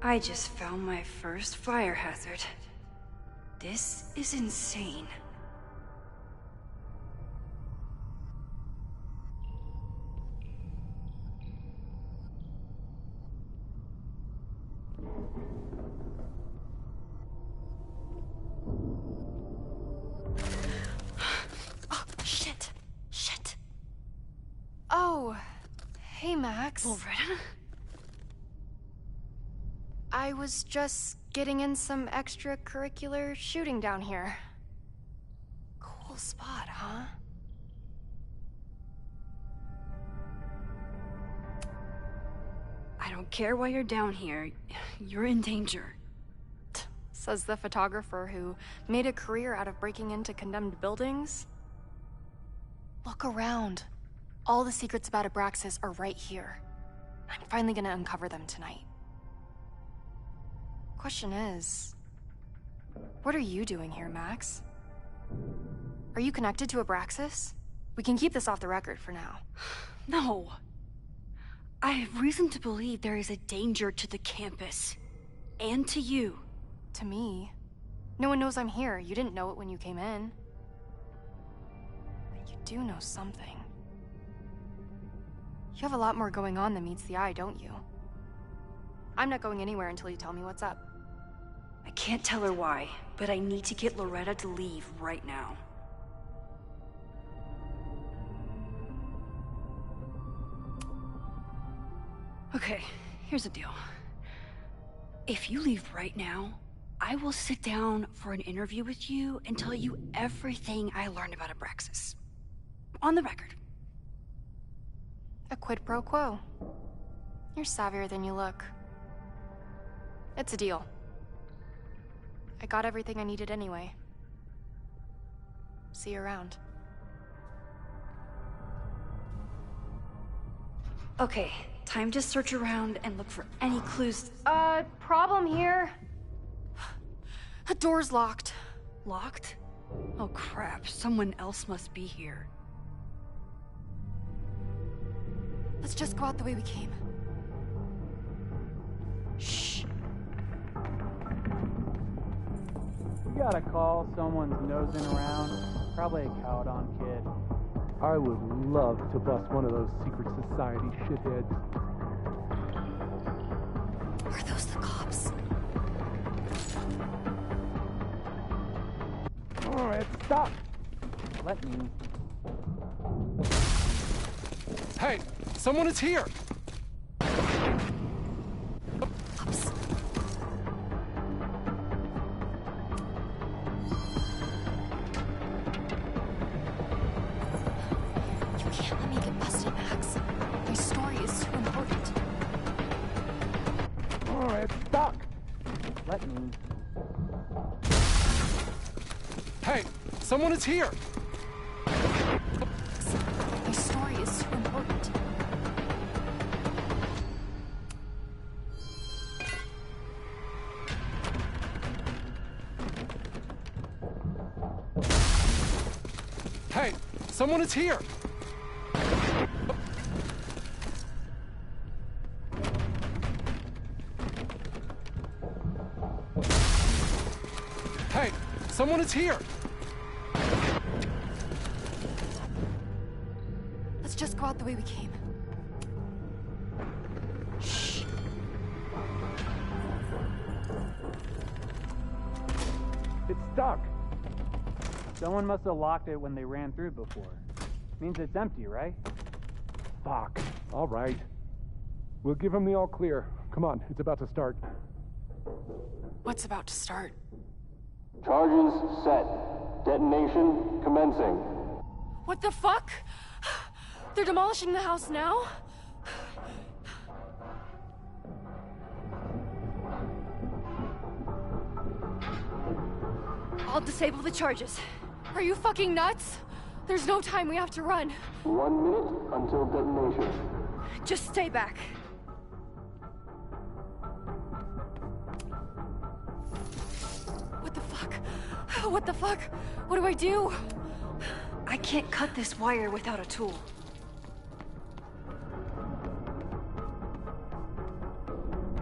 I just found my first fire hazard. This is insane. Oh, shit. Shit. Oh, hey, Max. Loretta? I was just getting in some extracurricular shooting down here. Cool spot, huh? I don't care why you're down here. You're in danger. Says the photographer who made a career out of breaking into condemned buildings. Look around. All the secrets about Abraxas are right here. I'm finally gonna uncover them tonight. Question is, what are you doing here, Max? Are you connected to Abraxas? We can keep this off the record for now. No. I have reason to believe there is a danger to the campus. And to you. To me? No one knows I'm here. You didn't know it when you came in. But you do know something. You have a lot more going on than meets the eye, don't you? I'm not going anywhere until you tell me what's up. I can't tell her why, but I need to get Loretta to leave right now. Okay, here's the deal. If you leave right now, I will sit down for an interview with you and tell you everything I learned about Abraxas. On the record. A quid pro quo. You're savvier than you look. It's a deal. I got everything I needed anyway. See you around. Okay, time to search around and look for any clues. Problem here. The door's locked. Locked? Oh crap, someone else must be here. Let's just go out the way we came. Shh. We got a call, someone's nosing around. Probably a Cowdon kid. I would love to bust one of those secret society shitheads. Are those the cops? Alright, stop! Let me. Hey, someone is here! Cops. You can't let me get busted, Max. My story is too important. Alright, stop! Let me. Hey, someone is here! My story is too important. Hey, someone is here! someone is here! Let's just go out the way we came. Shh. It's stuck. Someone must have locked it when they ran through before. Means it's empty, right? Fuck. All right. We'll give him the all clear. Come on, it's about to start. What's about to start? Charges set. Detonation commencing. What the fuck? They're demolishing the house now? I'll disable the charges. Are you fucking nuts? There's no time, we have to run. 1 minute until detonation. Just stay back. What the fuck? What the fuck? What do I do? I can't cut this wire without a tool.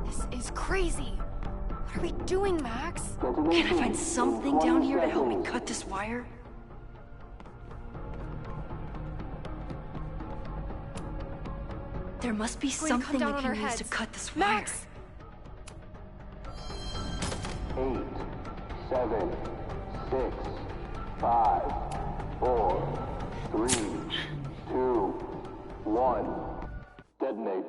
This is crazy. What are we doing, Max? Can I find something down here to help me cut this wire? There must be something we can use to cut this wire. Max! 8, 7, 6, 5, 4, 3, 2, 1. Detonate.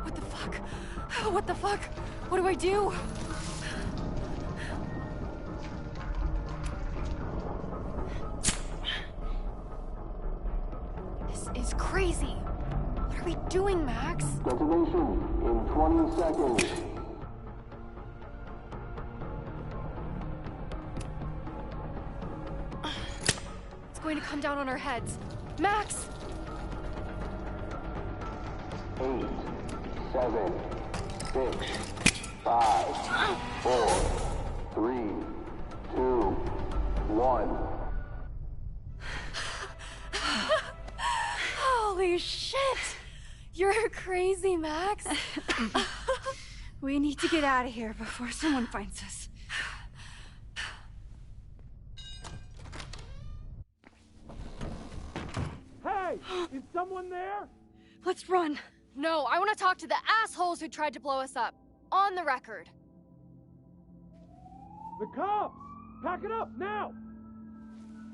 What the fuck? What the fuck? What do I do? This is crazy. What are we doing, Max? Detonation in 20 seconds. It's going to come down on our heads. Max! 8, 7, 6, 5, 4, 3, 2, 1. Holy shit! You're crazy, Max. We need to get out of here before someone finds us. Hey! Is someone there? Let's run. No, I want to talk to the assholes who tried to blow us up. On the record. The cops! Pack it up, now!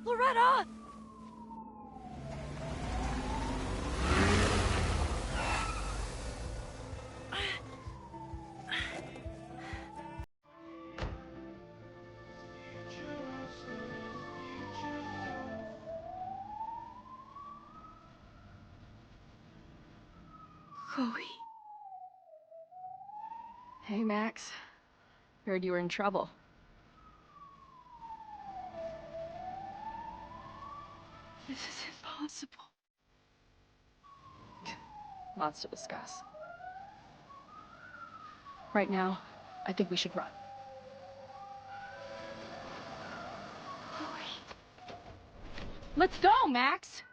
Loretta! Chloe. Hey, Max. Heard you were in trouble. This is impossible. Lots to discuss. Right now, I think we should run. Chloe. Let's go, Max!